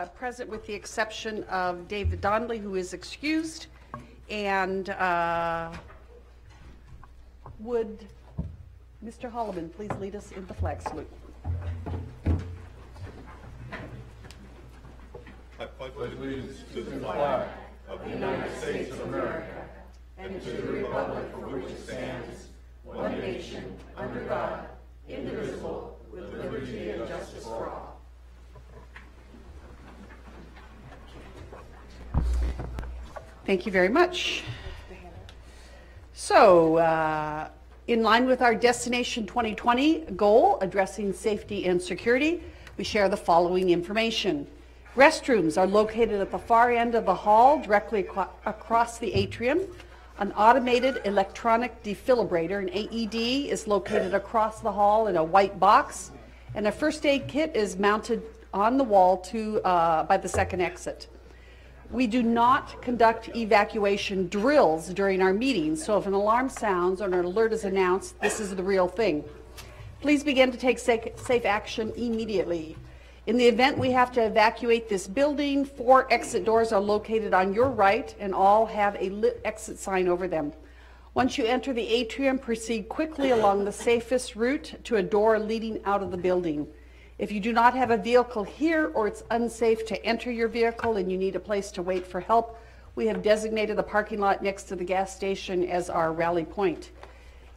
present with the exception of David Donley, who is excused, and would Mr. Holleman please lead us in the flag salute? I pledge allegiance to the flag of the United States of America and to the republic for which it stands, one nation, under God, indivisible, with liberty and justice for all. Thank you very much. So, in line with our Destination 2020 goal, addressing safety and security, we share the following information. Restrooms are located at the far end of the hall, directly across the atrium. An automated electronic defibrillator, an AED, is located across the hall in a white box, and a first aid kit is mounted on the wall by the second exit. We do not conduct evacuation drills during our meetings, so if an alarm sounds or an alert is announced, this is the real thing. Please begin to take safe action immediately. In the event we have to evacuate this building, 4 exit doors are located on your right and all have a lit exit sign over them. Once you enter the atrium, proceed quickly along the safest route to a door leading out of the building. If you do not have a vehicle here or it's unsafe to enter your vehicle and you need a place to wait for help, we have designated the parking lot next to the gas station as our rally point.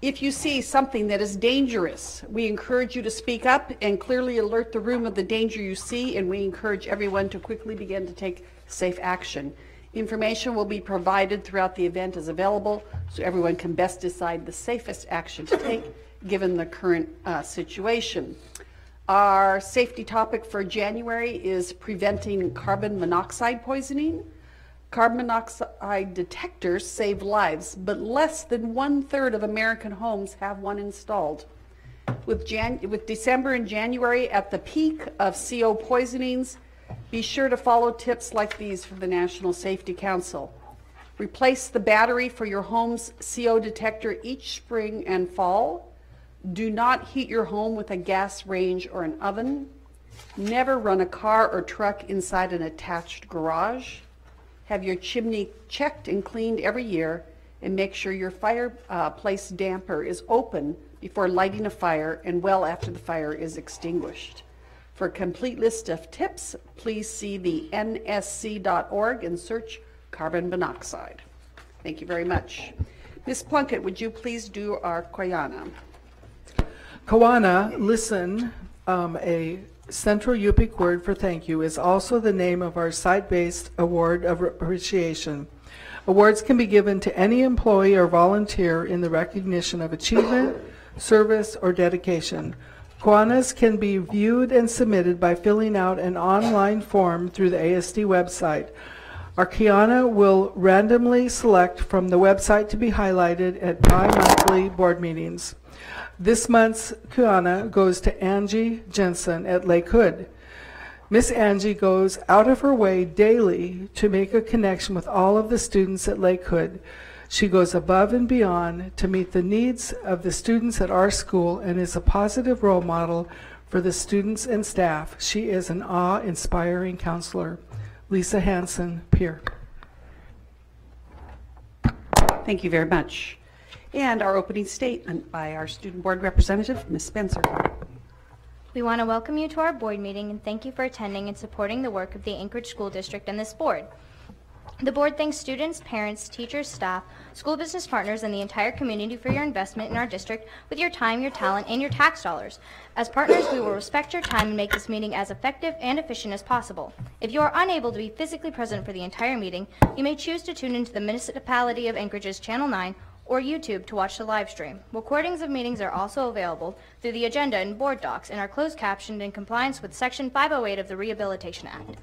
If you see something that is dangerous, we encourage you to speak up and clearly alert the room of the danger you see, and we encourage everyone to quickly begin to take safe action. Information will be provided throughout the event as available, so everyone can best decide the safest action to take given the current situation. Our safety topic for January is preventing carbon monoxide poisoning. Carbon monoxide detectors save lives, but less than 1/3 of American homes have one installed. With December and January at the peak of CO poisonings, be sure to follow tips like these from the National Safety Council. Replace the battery for your home's CO detector each spring and fall. Do not heat your home with a gas range or an oven. Never run a car or truck inside an attached garage. Have your chimney checked and cleaned every year, and make sure your fireplace damper is open before lighting a fire and well after the fire is extinguished. For a complete list of tips, please see the nsc.org and search carbon monoxide. Thank you very much. Ms. Plunkett, would you please do our Koyana? Kawana, listen, a Central Yupik word for thank you, is also the name of our site-based award of appreciation. Awards can be given to any employee or volunteer in the recognition of achievement, service, or dedication. Kawanas can be viewed and submitted by filling out an online form through the ASD website. Our Kiana will randomly select from the website to be highlighted at bi-monthly board meetings. This month's Kiana goes to Angie Jensen at Lake Hood. Miss Angie goes out of her way daily to make a connection with all of the students at Lake Hood. She goes above and beyond to meet the needs of the students at our school and is a positive role model for the students and staff. She is an awe-inspiring counselor. Lisa Hansen, peer. Thank you very much. And our opening statement by our student board representative, Ms. Spencer. We want to welcome you to our board meeting and thank you for attending and supporting the work of the Anchorage School District and this board. The board thanks students, parents, teachers, staff, school business partners, and the entire community for your investment in our district with your time, your talent, and your tax dollars. As partners, we will respect your time and make this meeting as effective and efficient as possible. If you are unable to be physically present for the entire meeting, you may choose to tune into the Municipality of Anchorage's Channel 9 or YouTube to watch the live stream. Recordings of meetings are also available through the agenda and board docs and are closed captioned in compliance with Section 508 of the Rehabilitation Act.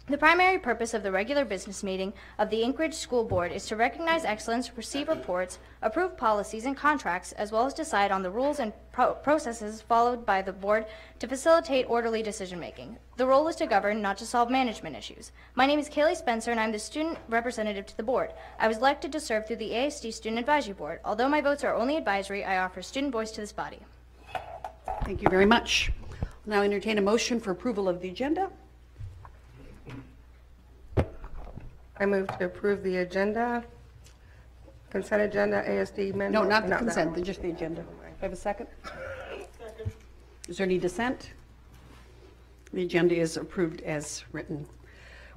The primary purpose of the regular business meeting of the Anchorage School Board is to recognize excellence, receive reports, approve policies and contracts, as well as decide on the rules and processes followed by the board to facilitate orderly decision-making. The role is to govern, not to solve management issues. My name is Kaylee Spencer, and I'm the student representative to the board. I was elected to serve through the ASD Student Advisory Board. Although my votes are only advisory, I offer student voice to this body. Thank you very much. I'll now entertain a motion for approval of the agenda. I move to approve the agenda, consent agenda, ASD memo. No, not the that consent, one. just the agenda. Do I have a second? Second. Is there any dissent? The agenda is approved as written.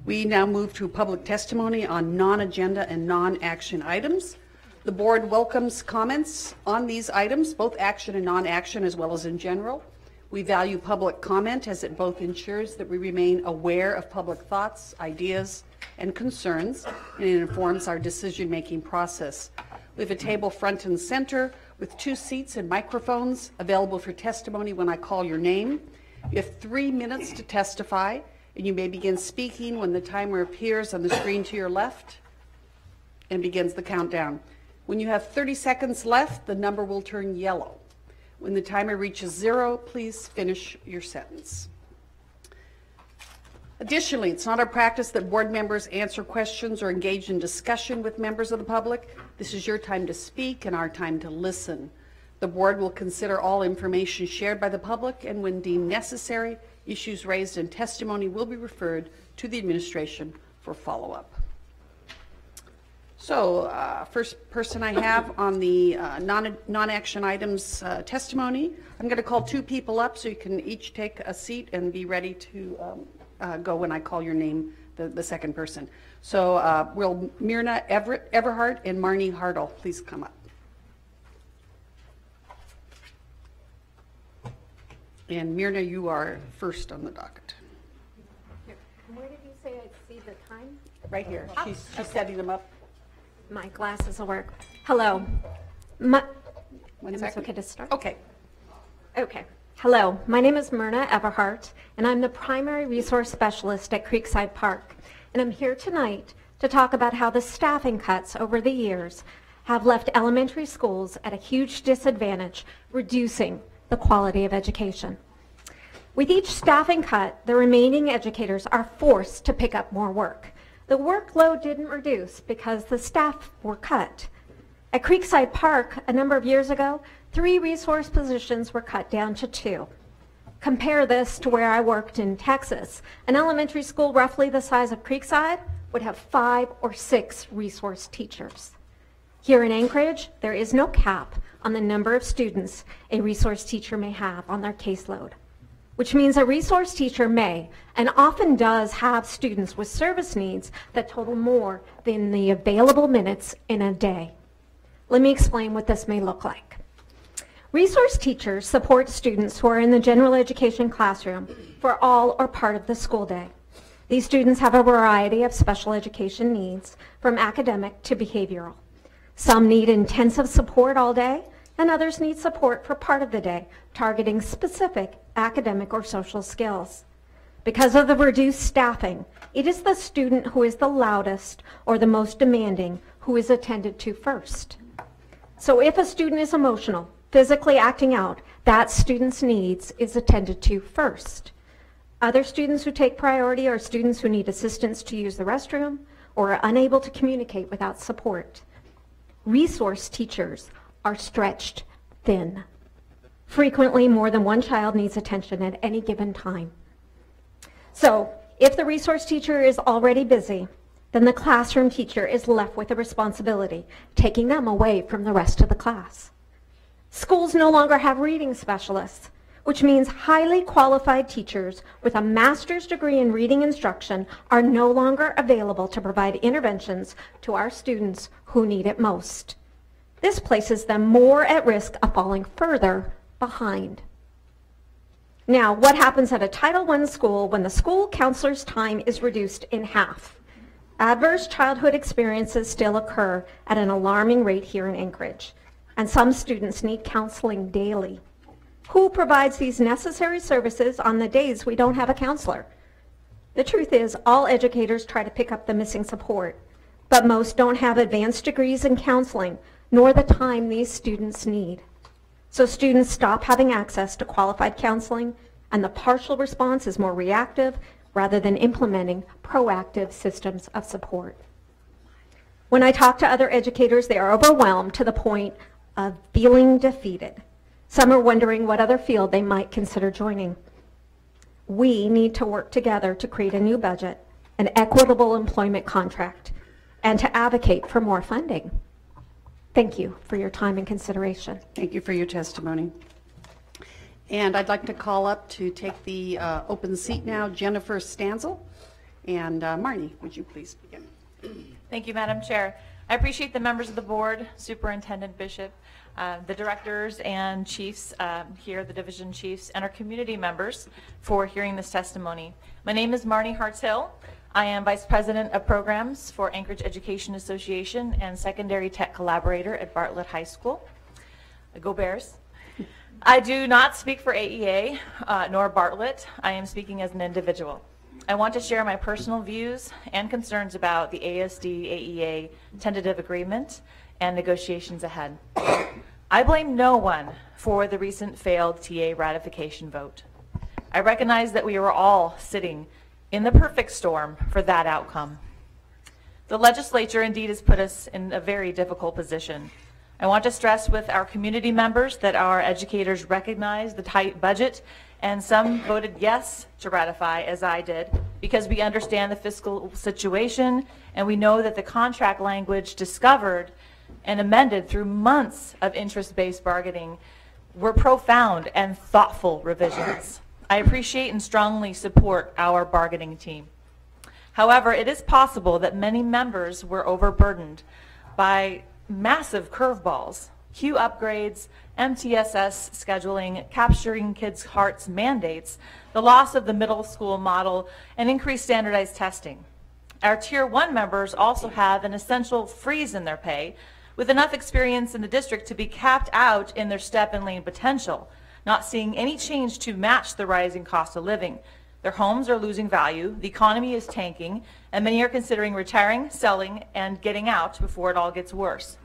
We now move to public testimony on non-agenda and non-action items. The board welcomes comments on these items, both action and non-action, as well as in general. We value public comment as it both ensures that we remain aware of public thoughts, ideas, and concerns, and it informs our decision-making process. We have a table front and center with 2 seats and microphones available for testimony when I call your name. You have 3 minutes to testify, and you may begin speaking when the timer appears on the screen to your left and begins the countdown. When you have 30 seconds left, the number will turn yellow. When the timer reaches 0, please finish your sentence. Additionally, it's not our practice that board members answer questions or engage in discussion with members of the public. This is your time to speak and our time to listen. The board will consider all information shared by the public, and when deemed necessary, issues raised in testimony will be referred to the administration for follow-up. So, first person I have on the non-action items testimony, I'm going to call 2 people up so you can each take a seat and be ready to go when I call your name, the second person. So, will Myrna Everhart and Marnie Hartle please come up? And Myrna, you are first on the docket. Where did you say I'd see the time? Right here. She's setting them up. My glasses will work. Hello. Am I second. okay to start? Okay. Okay. Hello. My name is Myrna Everhart, and I'm the primary resource specialist at Creekside Park. And I'm here tonight to talk about how the staffing cuts over the years have left elementary schools at a huge disadvantage, reducing the quality of education. With each staffing cut, the remaining educators are forced to pick up more work. The workload didn't reduce because the staff were cut. At Creekside Park, a number of years ago, 3 resource positions were cut down to 2. Compare this to where I worked in Texas. An elementary school roughly the size of Creekside would have 5 or 6 resource teachers. Here in Anchorage, there is no cap on the number of students a resource teacher may have on their caseload, which means a resource teacher may, and often does, have students with service needs that total more than the available minutes in a day. Let me explain what this may look like. Resource teachers support students who are in the general education classroom for all or part of the school day. These students have a variety of special education needs, from academic to behavioral. Some need intensive support all day, and others need support for part of the day, targeting specific academic or social skills. Because of the reduced staffing, it is the student who is the loudest or the most demanding who is attended to first. So if a student is emotional, physically acting out, that student's needs is attended to first. Other students who take priority are students who need assistance to use the restroom or are unable to communicate without support. Resource teachers are stretched thin. Frequently, more than one child needs attention at any given time. So, if the resource teacher is already busy, then the classroom teacher is left with a responsibility, taking them away from the rest of the class. Schools no longer have reading specialists, which means highly qualified teachers with a master's degree in reading instruction are no longer available to provide interventions to our students who need it most. This places them more at risk of falling further behind. Now, what happens at a Title I school when the school counselor's time is reduced in half? Adverse childhood experiences still occur at an alarming rate here in Anchorage, and some students need counseling daily. Who provides these necessary services on the days we don't have a counselor? The truth is, all educators try to pick up the missing support, but most don't have advanced degrees in counseling, nor the time these students need. So students stop having access to qualified counseling, and the partial response is more reactive rather than implementing proactive systems of support. When I talk to other educators, they are overwhelmed to the point of feeling defeated. Some are wondering what other field they might consider joining. We need to work together to create a new budget, an equitable employment contract, and to advocate for more funding. Thank you for your time and consideration. Thank you for your testimony. And I'd like to call up to take the open seat now, Jennifer Stanzel. And Marnie, would you please begin? Thank you, Madam Chair. I appreciate the members of the board, Superintendent Bishop, the directors and chiefs here, the division chiefs, and our community members for hearing this testimony. My name is Marnie Harthill. I am Vice President of Programs for Anchorage Education Association and Secondary Tech Collaborator at Bartlett High School. Go Bears. I do not speak for AEA nor Bartlett. I am speaking as an individual. I want to share my personal views and concerns about the ASD-AEA tentative agreement and negotiations ahead. I blame no one for the recent failed TA ratification vote. I recognize that we were all sitting in the perfect storm for that outcome. The legislature indeed has put us in a very difficult position. I want to stress with our community members that our educators recognize the tight budget, and some voted yes to ratify, as I did, because we understand the fiscal situation and we know that the contract language discovered and amended through months of interest-based bargaining were profound and thoughtful revisions. I appreciate and strongly support our bargaining team. However, it is possible that many members were overburdened by massive curveballs, Q upgrades, MTSS scheduling, capturing kids' hearts mandates, the loss of the middle school model, and increased standardized testing. Our Tier 1 members also have an essential freeze in their pay, with enough experience in the district to be capped out in their step and lane potential, not seeing any change to match the rising cost of living. Their homes are losing value, the economy is tanking, and many are considering retiring, selling, and getting out before it all gets worse.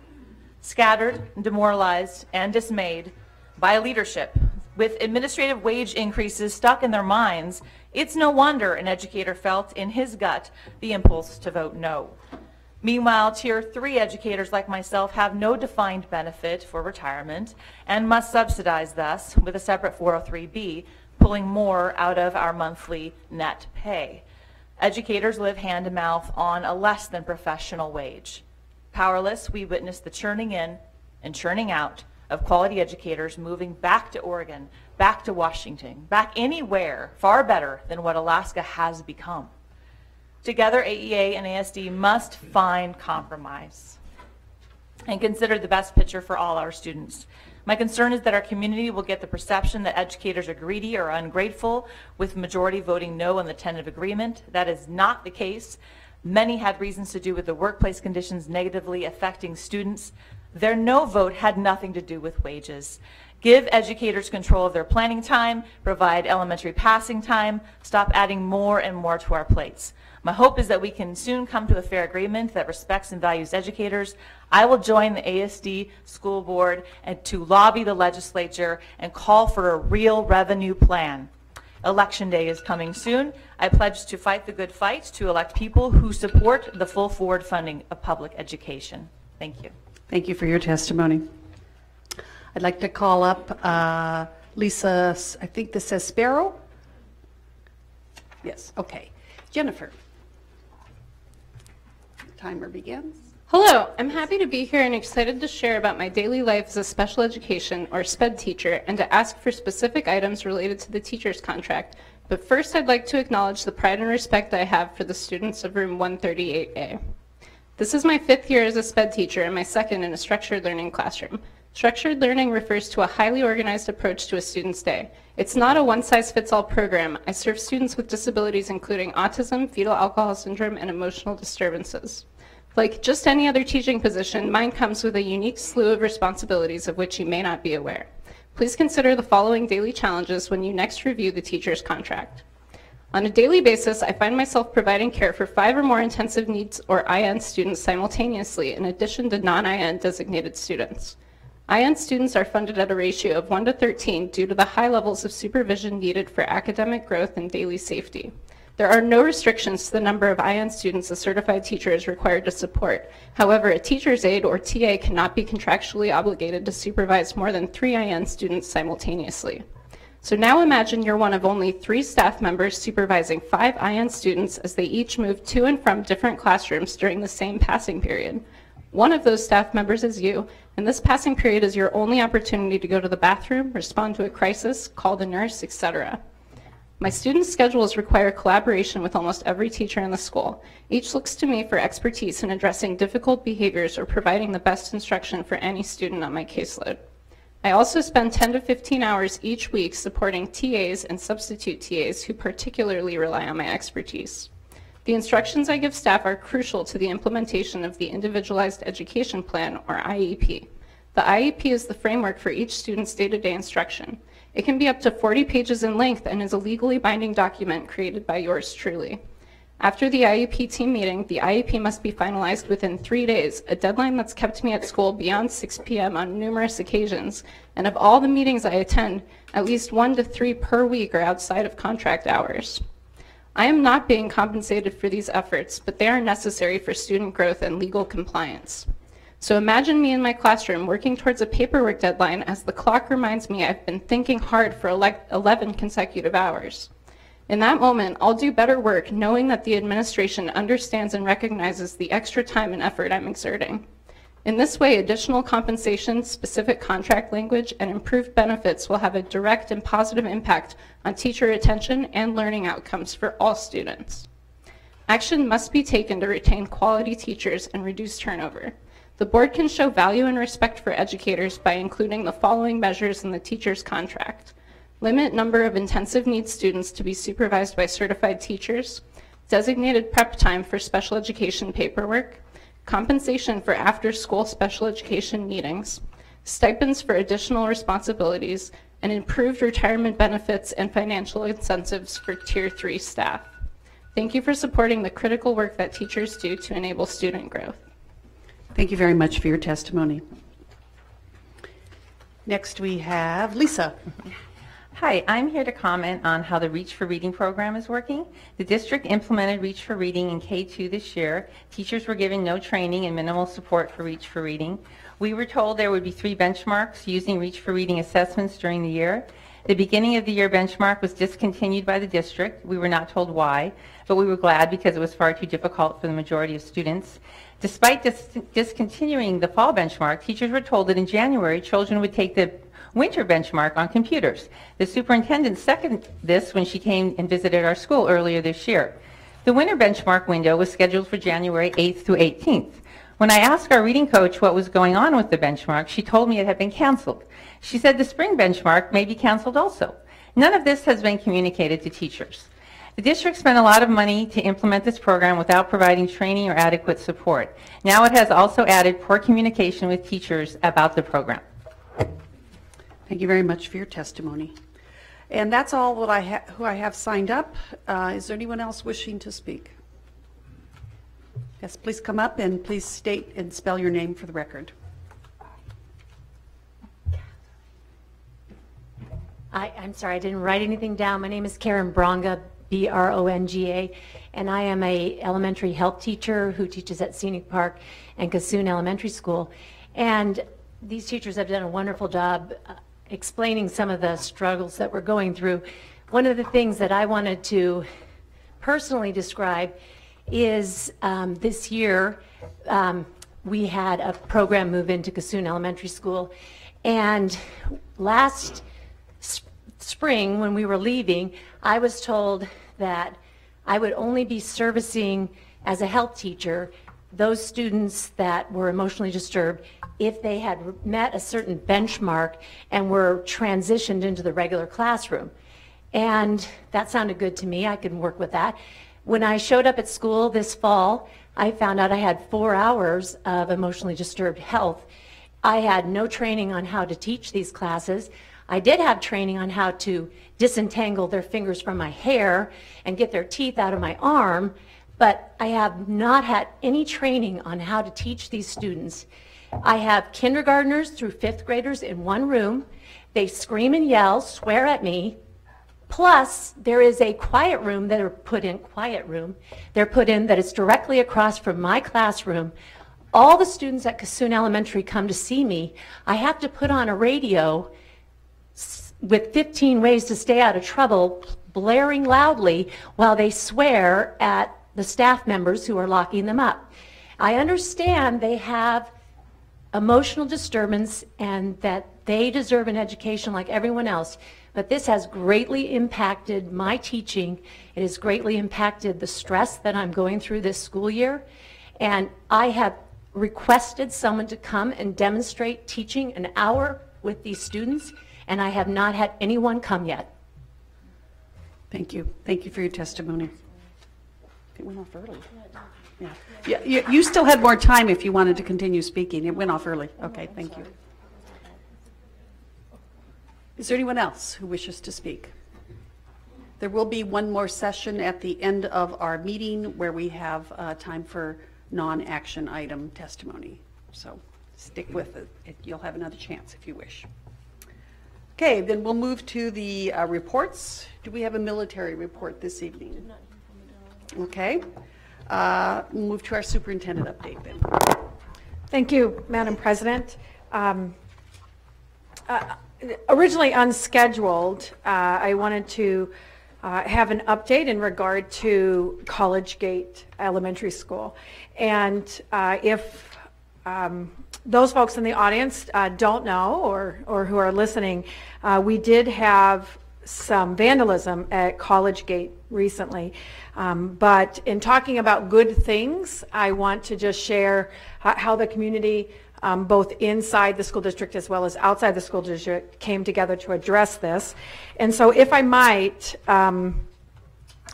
Scattered, demoralized, and dismayed by leadership, with administrative wage increases stuck in their minds, it's no wonder an educator felt in his gut the impulse to vote no. Meanwhile, Tier 3 educators like myself have no defined benefit for retirement and must subsidize thus with a separate 403B, pulling more out of our monthly net pay. Educators live hand to mouth on a less than professional wage. Powerless, we witness the churning in and churning out of quality educators moving back to Oregon, back to Washington, back anywhere far better than what Alaska has become. Together, AEA and ASD must find compromise and consider the best picture for all our students. My concern is that our community will get the perception that educators are greedy or ungrateful, with majority voting no on the tentative agreement. That is not the case. Many had reasons to do with the workplace conditions negatively affecting students. Their no vote had nothing to do with wages. Give educators control of their planning time, provide elementary passing time, stop adding more and more to our plates. My hope is that we can soon come to a fair agreement that respects and values educators. I will join the ASD school board and to lobby the legislature and call for a real revenue plan. Election day is coming soon. I pledge to fight the good fight to elect people who support the full forward funding of public education. Thank you. Thank you for your testimony. I'd like to call up Lisa, I think this says Sparrow? Yes, okay. Jennifer. Timer begins. Hello, I'm happy to be here and excited to share about my daily life as a special education or SPED teacher and to ask for specific items related to the teacher's contract. But first, I'd like to acknowledge the pride and respect I have for the students of room 138A. This is my 5th year as a SPED teacher and my 2nd in a structured learning classroom. Structured learning refers to a highly organized approach to a student's day. It's not a one-size-fits-all program. I serve students with disabilities including autism, fetal alcohol syndrome, and emotional disturbances. Like just any other teaching position, mine comes with a unique slew of responsibilities of which you may not be aware. Please consider the following daily challenges when you next review the teacher's contract. On a daily basis, I find myself providing care for 5 or more intensive needs or IN students simultaneously, in addition to non-IN designated students. IN students are funded at a ratio of 1 to 13 due to the high levels of supervision needed for academic growth and daily safety. There are no restrictions to the number of IN students a certified teacher is required to support. However, a teacher's aide or TA cannot be contractually obligated to supervise more than 3 IN students simultaneously. So now imagine you're one of only 3 staff members supervising 5 IN students as they each move to and from different classrooms during the same passing period. One of those staff members is you, and this passing period is your only opportunity to go to the bathroom, respond to a crisis, call the nurse, etc. My students' schedules require collaboration with almost every teacher in the school. Each looks to me for expertise in addressing difficult behaviors or providing the best instruction for any student on my caseload. I also spend 10 to 15 hours each week supporting TAs and substitute TAs who particularly rely on my expertise. The instructions I give staff are crucial to the implementation of the Individualized Education Plan, or IEP. The IEP is the framework for each student's day-to-day instruction. It can be up to 40 pages in length and is a legally binding document created by yours truly. After the IEP team meeting, the IEP must be finalized within 3 days, a deadline that's kept me at school beyond 6 p.m. on numerous occasions, and of all the meetings I attend, at least 1 to 3 per week are outside of contract hours. I am not being compensated for these efforts, but they are necessary for student growth and legal compliance. So imagine me in my classroom working towards a paperwork deadline as the clock reminds me I've been thinking hard for 11 consecutive hours. In that moment, I'll do better work knowing that the administration understands and recognizes the extra time and effort I'm exerting. In this way, additional compensation, specific contract language, and improved benefits will have a direct and positive impact on teacher retention and learning outcomes for all students. Action must be taken to retain quality teachers and reduce turnover. The board can show value and respect for educators by including the following measures in the teacher's contract. Limit number of intensive needs students to be supervised by certified teachers, designated prep time for special education paperwork, compensation for after-school special education meetings, stipends for additional responsibilities, and improved retirement benefits and financial incentives for Tier 3 staff. Thank you for supporting the critical work that teachers do to enable student growth. Thank you very much for your testimony. Next we have Lisa. Hi, I'm here to comment on how the Reach for Reading program is working. The district implemented Reach for Reading in K2 this year. Teachers were given no training and minimal support for Reach for Reading. We were told there would be 3 benchmarks using Reach for Reading assessments during the year. The beginning of the year benchmark was discontinued by the district. We were not told why, but we were glad because it was far too difficult for the majority of students. Despite discontinuing the fall benchmark, teachers were told that in January, children would take the winter benchmark on computers. The superintendent seconded this when she came and visited our school earlier this year. The winter benchmark window was scheduled for January 8th through 18th. When I asked our reading coach what was going on with the benchmark, she told me it had been canceled. She said the spring benchmark may be canceled also. None of this has been communicated to teachers. The district spent a lot of money to implement this program without providing training or adequate support. Now it has also added poor communication with teachers about the program. Thank you very much for your testimony. And that's all what who I have signed up. Is there anyone else wishing to speak? Yes, please come up and please state and spell your name for the record. I'm sorry, I didn't write anything down. My name is Karen Bronga, B-R-O-N-G-A, and I am a elementary health teacher who teaches at Scenic Park and Cassoon Elementary School. And these teachers have done a wonderful job explaining some of the struggles that we're going through. One of the things that I wanted to personally describe is this year we had a program move into Cassoon Elementary School, and last spring when we were leaving, I was told that I would only be servicing as a health teacher those students that were emotionally disturbed if they had met a certain benchmark and were transitioned into the regular classroom. And that sounded good to me. I could work with that. When I showed up at school this fall, I found out I had 4 hours of emotionally disturbed health. I had no training on how to teach these classes. I did have training on how to disentangle their fingers from my hair and get their teeth out of my arm, but I have not had any training on how to teach these students. I have kindergartners through 5th graders in one room. They scream and yell, swear at me. Plus, there is a quiet room that are put in, they're put in that is directly across from my classroom. All the students at Cassoon Elementary come to see me. I have to put on a radio with 15 ways to stay out of trouble, blaring loudly while they swear at the staff members who are locking them up. I understand they have emotional disturbance and that they deserve an education like everyone else, but this has greatly impacted my teaching. It has greatly impacted the stress that I'm going through this school year, and I have requested someone to come and demonstrate teaching an hour with these students, and I have not had anyone come yet. Thank you. Thank you for your testimony. It went off early. Yeah. You still had more time if you wanted to continue speaking. It went off early. Okay, thank you. Is there anyone else who wishes to speak? There will be one more session at the end of our meeting where we have time for non-action item testimony. So stick with it. You'll have another chance if you wish. Okay, then we'll move to the reports. Do we have a military report this evening? Okay. We'll move to our superintendent update then. Thank you, Madam President. Originally unscheduled, I wanted to have an update in regard to College Gate Elementary School. And if those folks in the audience don't know or who are listening, we did have some vandalism at College Gate recently. But in talking about good things, I want to just share how the community, both inside the school district as well as outside the school district, came together to address this. And so if I might,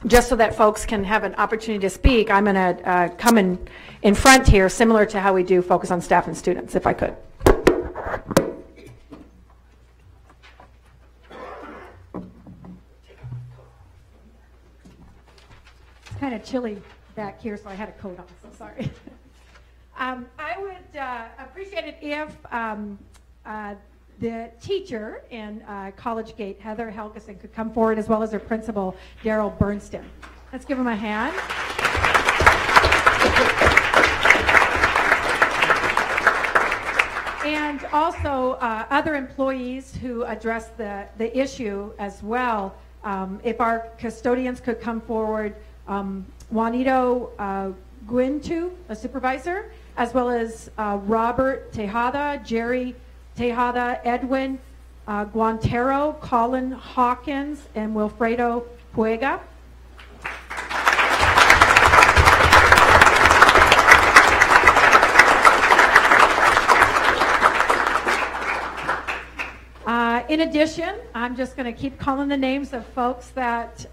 just so that folks can have an opportunity to speak, I'm going to come in front here, similar to how we do focus on staff and students, if I could. It's kind of chilly back here, so I had a coat on, so sorry. I would appreciate it if the teacher in College Gate, Heather Helgeson, could come forward, as well as her principal, Daryl Bernston. Let's give them a hand. And also other employees who address the issue as well. If our custodians could come forward, Juanito Guintu, a supervisor, as well as Robert Tejada, Jerry Tejada, Edwin Guantero, Colin Hawkins, and Wilfredo Puega. In addition, I'm just going to keep calling the names of folks that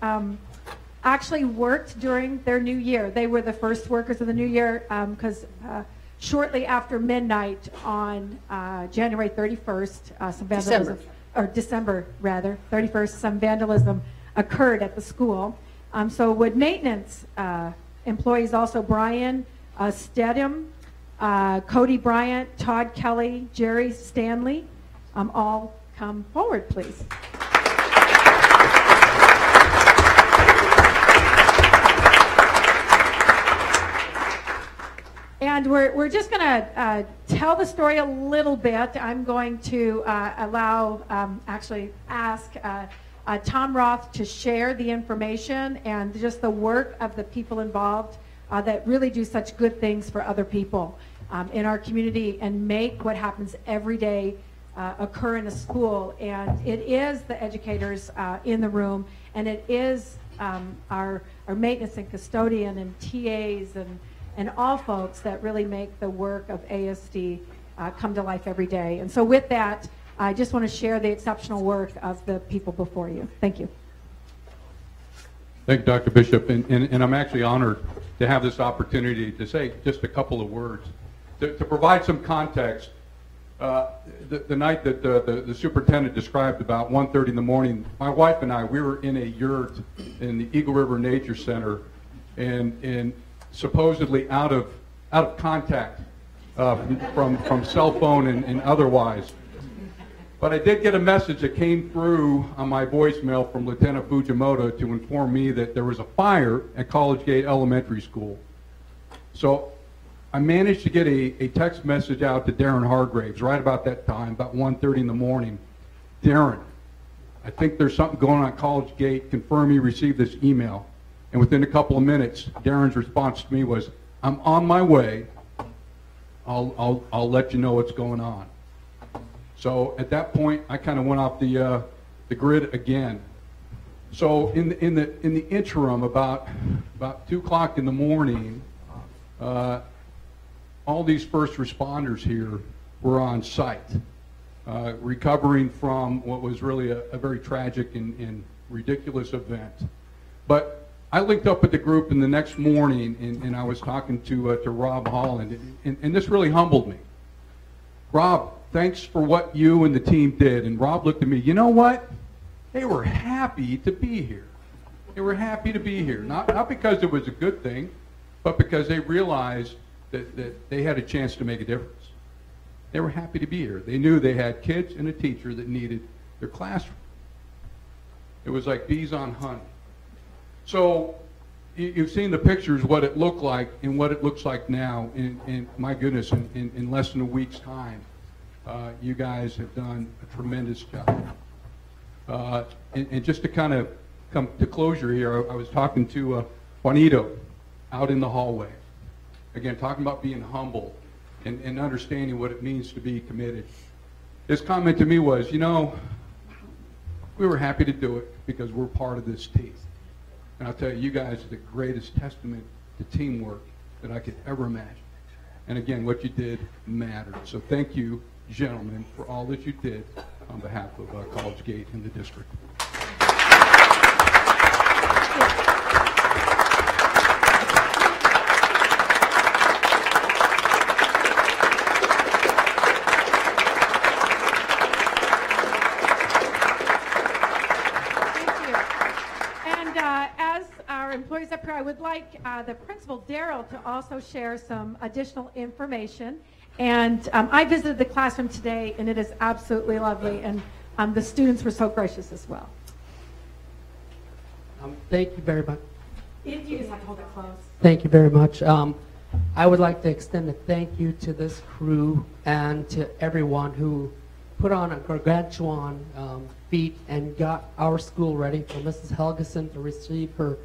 actually worked during their new year. They were the first workers of the new year because shortly after midnight on January 31st, some vandalism, or December rather, 31st, some vandalism occurred at the school. So would maintenance employees also Brian Stedham, Cody Bryant, Todd Kelly, Jerry Stanley, all come forward, please. And we're just going to tell the story a little bit. I'm going to ask Tom Roth to share the information and just the work of the people involved that really do such good things for other people in our community and make what happens every day occur in a school. And it is the educators in the room, and it is our maintenance and custodian and TAs and all folks that really make the work of ASD come to life every day. And so with that, I just want to share the exceptional work of the people before you. Thank you. Thank you, Dr. Bishop. And I'm actually honored to have this opportunity to say just a couple of words. To provide some context, the night that the superintendent described, about 1:30 in the morning, my wife and I, we were in a yurt in the Eagle River Nature Center, and supposedly out of contact from cell phone and otherwise. But I did get a message that came through on my voicemail from Lieutenant Fujimoto to inform me that there was a fire at College Gate Elementary School. So I managed to get a text message out to Darren Hargraves right about that time, about 1:30 in the morning. Darren, I think there's something going on at College Gate. Confirm you received this email. And within a couple of minutes, Darren's response to me was, I'm on my way. I'll let you know what's going on. So at that point, I kind of went off the grid again. So in the interim, about 2 o'clock in the morning, all these first responders here were on site, recovering from what was really a very tragic and ridiculous event. But I linked up with the group in the next morning, and I was talking to Rob Holland, and this really humbled me. Rob, thanks for what you and the team did. And Rob looked at me, you know what? They were happy to be here. They were happy to be here, not because it was a good thing, but because they realized that they had a chance to make a difference. They were happy to be here. They knew they had kids and a teacher that needed their classroom. It was like bees on honey. So you've seen the pictures, what it looked like and what it looks like now. And my goodness, in less than a week's time, you guys have done a tremendous job. And just to kind of come to closure here, I was talking to Juanito out in the hallway. Again, talking about being humble and understanding what it means to be committed. His comment to me was, you know, we were happy to do it because we're part of this team. And I'll tell you, you guys are the greatest testament to teamwork that I could ever imagine. And again, what you did mattered. So thank you, gentlemen, for all that you did on behalf of College Gate and the district. Employees up here, I would like the principal, Daryl, to also share some additional information. And I visited the classroom today, and it is absolutely lovely. And the students were so gracious as well. Thank you very much. You just have to hold it close. Thank you very much. I would like to extend a thank you to this crew and to everyone who put on a gargantuan feat and got our school ready for Mrs. Helgeson to receive her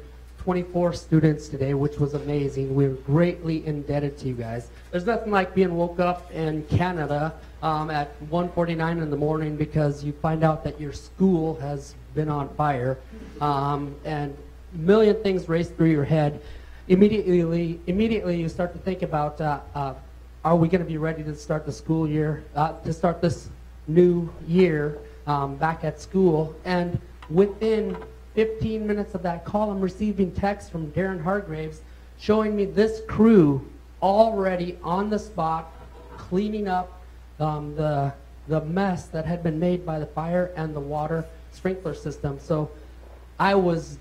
24 students today, which was amazing. We're greatly indebted to you guys. There's nothing like being woke up in Canada at 1:49 in the morning because you find out that your school has been on fire, and a million things race through your head. Immediately you start to think about, are we going to be ready to start the school year, to start this new year back at school? And within 15 minutes of that call, I'm receiving text from Darren Hargraves showing me this crew already on the spot cleaning up the mess that had been made by the fire and the water sprinkler system. So I was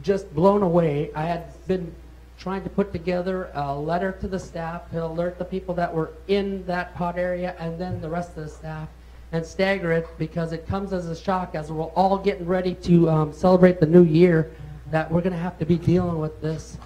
just blown away. I had been trying to put together a letter to the staff to alert the people that were in that pod area and then the rest of the staff, and stagger it because it comes as a shock as we're all getting ready to celebrate the new year, that we're going to have to be dealing with this,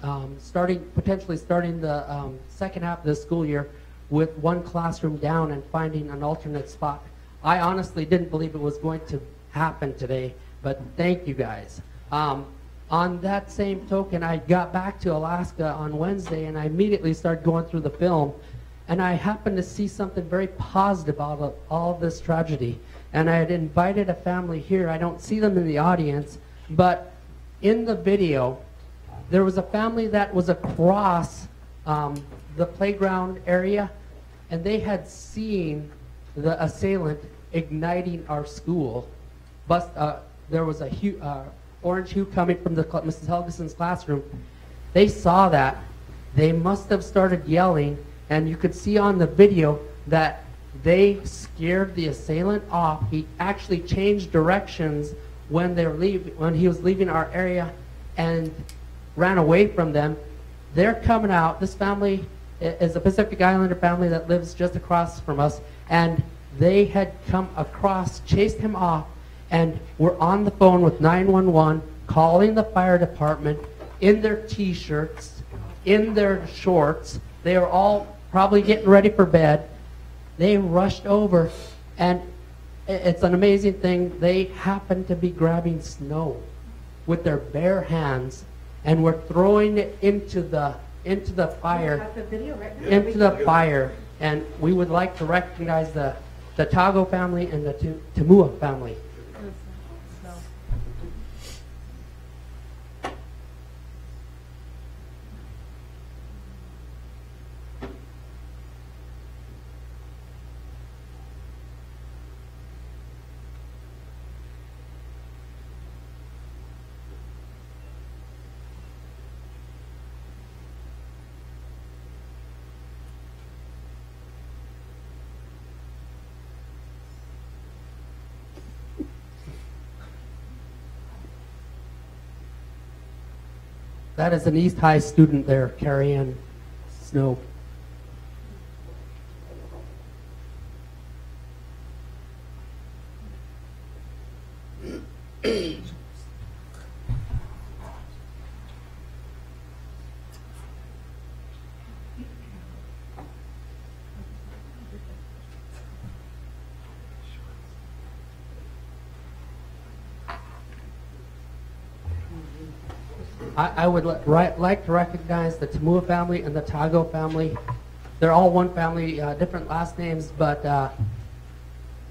potentially starting the second half of the school year with one classroom down and finding an alternate spot. I honestly didn't believe it was going to happen today, but thank you guys. On that same token, I got back to Alaska on Wednesday and I immediately started going through the film. And I happened to see something very positive out of all of this tragedy. And I had invited a family here. I don't see them in the audience, but in the video, there was a family that was across the playground area, and they had seen the assailant igniting our school. There was a orange hue coming from Mrs. Helgeson's classroom. They saw that. They must have started yelling. And you could see on the video that they scared the assailant off. He actually changed directions when he was leaving our area and ran away from them. They're coming out. This family is a Pacific Islander family that lives just across from us, and they had come across, chased him off, and were on the phone with 911, calling the fire department in their T-shirts, in their shorts. They were all probably getting ready for bed. They rushed over, and it's an amazing thing. They happen to be grabbing snow with their bare hands, and we're throwing it into the fire. Into the fire, and we would like to recognize the Tago family and the Tamua family. That is an East High student there carrying snow. I would like to recognize the Tamua family and the Tago family. They're all one family, different last names, but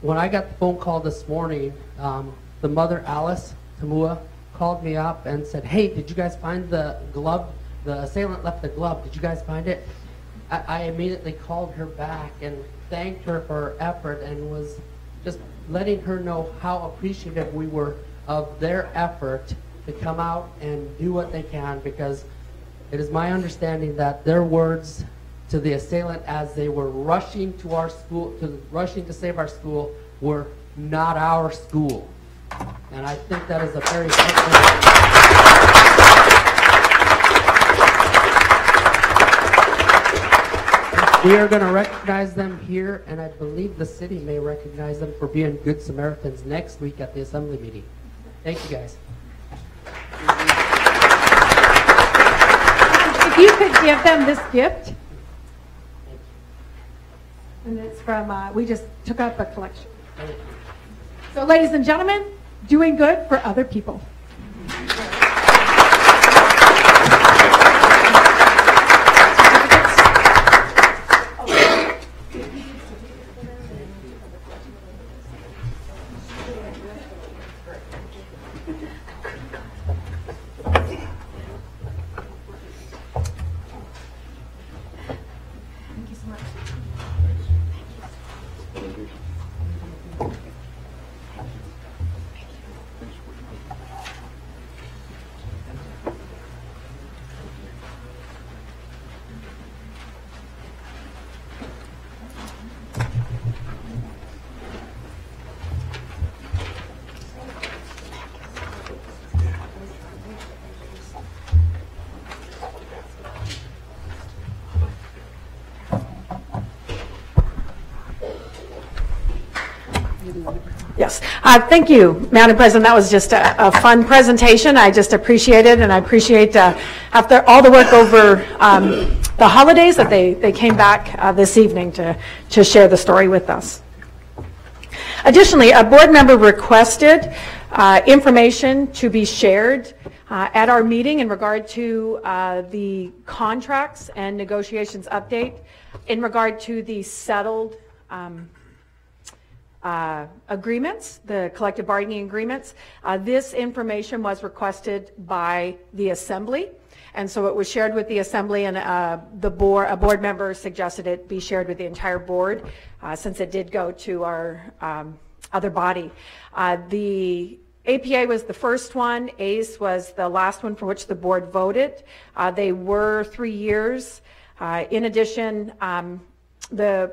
when I got the phone call this morning, the mother, Alice Tamua, called me up and said, "Hey, did you guys find the glove? The assailant left the glove. Did you guys find it?" I immediately called her back and thanked her for her effort and was just letting her know how appreciative we were of their effort to come out and do what they can, because it is my understanding that their words to the assailant as they were rushing to our school, rushing to save our school, were "not our school." And I think that is a very we are going to recognize them here, and I believe the city may recognize them for being good Samaritans next week at the assembly meeting. Thank you, guys. If you could give them this gift. And it's from, we just took up a collection. So ladies and gentlemen, doing good for other people. Yes. Thank you, Madam President. That was just a fun presentation. I just appreciate it, and I appreciate after all the work over the holidays that they came back this evening to share the story with us. Additionally, a board member requested information to be shared at our meeting in regard to the contracts and negotiations update in regard to the settled agreements, the collective bargaining agreements. This information was requested by the Assembly, and so it was shared with the Assembly, and a board member suggested it be shared with the entire board since it did go to our other body. The APA was the first one. ACE was the last one for which the board voted. They were 3 years. In addition,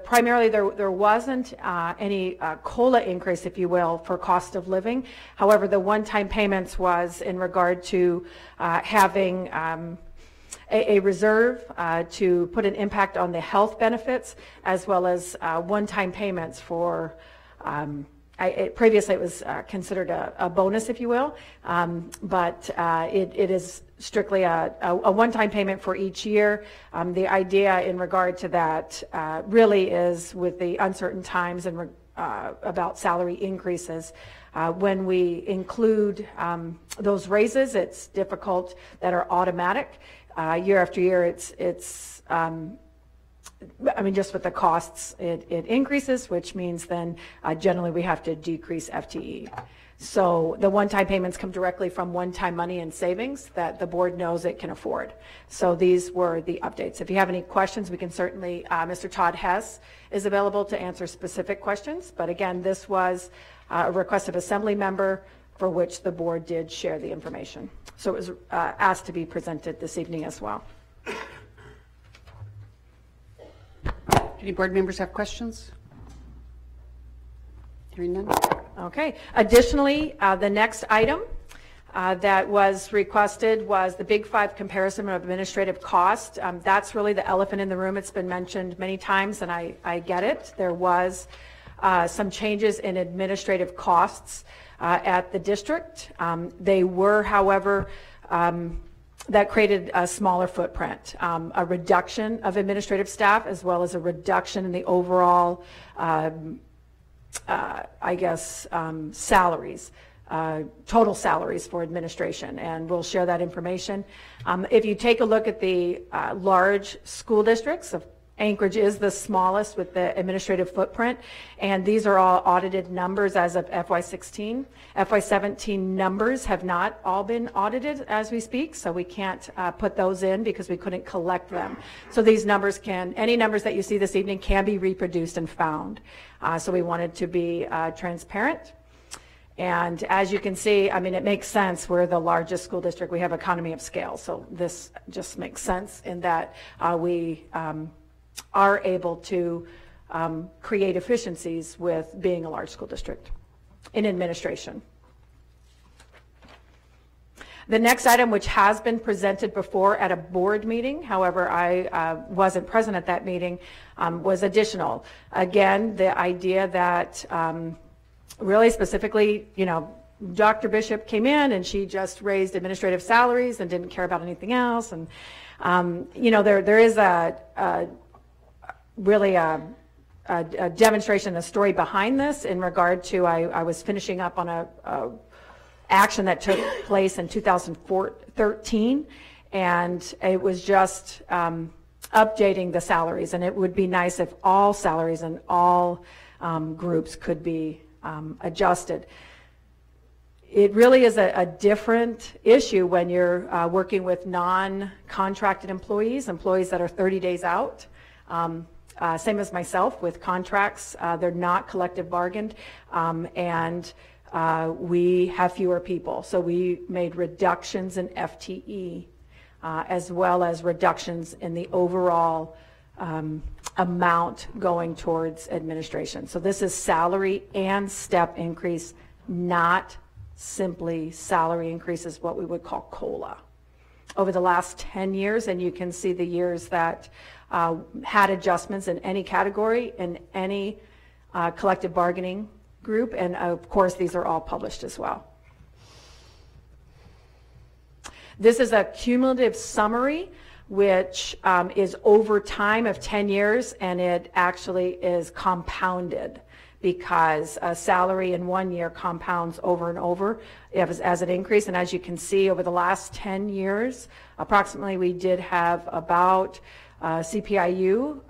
primarily there wasn't any COLA increase, if you will, for cost of living. However, the one-time payments was in regard to having a reserve to put an impact on the health benefits, as well as one-time payments for previously it was considered a bonus, if you will, but it is strictly a one-time payment for each year. The idea in regard to that really is with the uncertain times and about salary increases. When we include those raises, it's difficult that are automatic. Year after year, it's I mean, just with the costs, it increases, which means then generally we have to decrease FTE. So the one-time payments come directly from one-time money and savings that the board knows it can afford. So these were the updates. If you have any questions, we can certainly, Mr. Todd Hess is available to answer specific questions. But again, this was a request of assembly member for which the board did share the information. So it was asked to be presented this evening as well. Any board members have questions? Hearing none. Okay. Additionally, the next item that was requested was the Big Five comparison of administrative cost. That's really the elephant in the room. It's been mentioned many times, and I get it. There was some changes in administrative costs at the district. They were, however, that created a smaller footprint, a reduction of administrative staff, as well as a reduction in the overall salaries, total salaries for administration, and we'll share that information. If you take a look at the large school districts, Anchorage is the smallest with the administrative footprint, and these are all audited numbers as of FY16. FY17 numbers have not all been audited as we speak, so we can't put those in because we couldn't collect them. So these numbers any numbers that you see this evening can be reproduced and found. So we wanted to be transparent. And as you can see, I mean, it makes sense. We're the largest school district. We have economy of scale. So this just makes sense in that we are able to create efficiencies with being a large school district in administration. The next item, which has been presented before at a board meeting, however, I wasn't present at that meeting, was additional. Again, the idea that really specifically, Dr. Bishop came in and she just raised administrative salaries and didn't care about anything else. And, there is really a demonstration, a story behind this in regard to, I was finishing up on a action that took place in 2013, and it was just updating the salaries, and it would be nice if all salaries and all groups could be adjusted. It really is a different issue when you're working with non-contracted employees that are 30 days out. Same as myself with contracts. They're not collective bargained, and we have fewer people. So we made reductions in FTE as well as reductions in the overall amount going towards administration. So this is salary and step increase, not simply salary increases, what we would call COLA. Over the last 10 years, and you can see the years that had adjustments in any category, in any collective bargaining group, and of course these are all published as well. This is a cumulative summary which is over time of 10 years, and it actually is compounded because a salary in 1 year compounds over and over as an increase. And as you can see, over the last 10 years, approximately we did have about CPIU.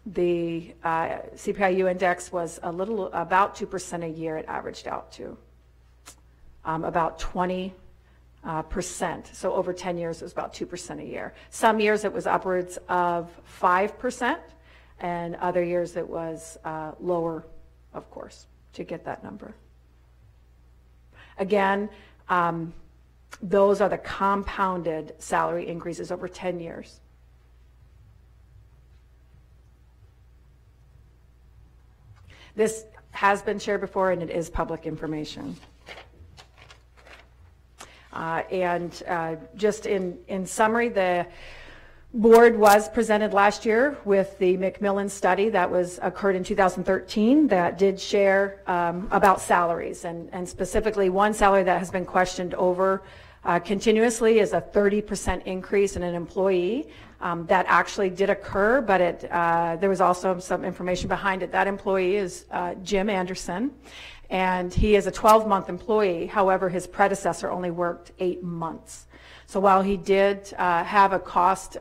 The CPIU index was about 2% a year. It averaged out to about 20%. So over 10 years, it was about 2% a year. Some years it was upwards of 5%, and other years it was lower, of course, to get that number. Again, those are the compounded salary increases over 10 years. This has been shared before, and it is public information. Just in summary, the board was presented last year with the McMillan study that occurred in 2013 that did share about salaries, and specifically one salary that has been questioned over continuously is a 30% increase in an employee That actually did occur, but there was also some information behind it. That employee is Jim Anderson, and he is a 12-month employee. However, his predecessor only worked 8 months. So while he did have a cost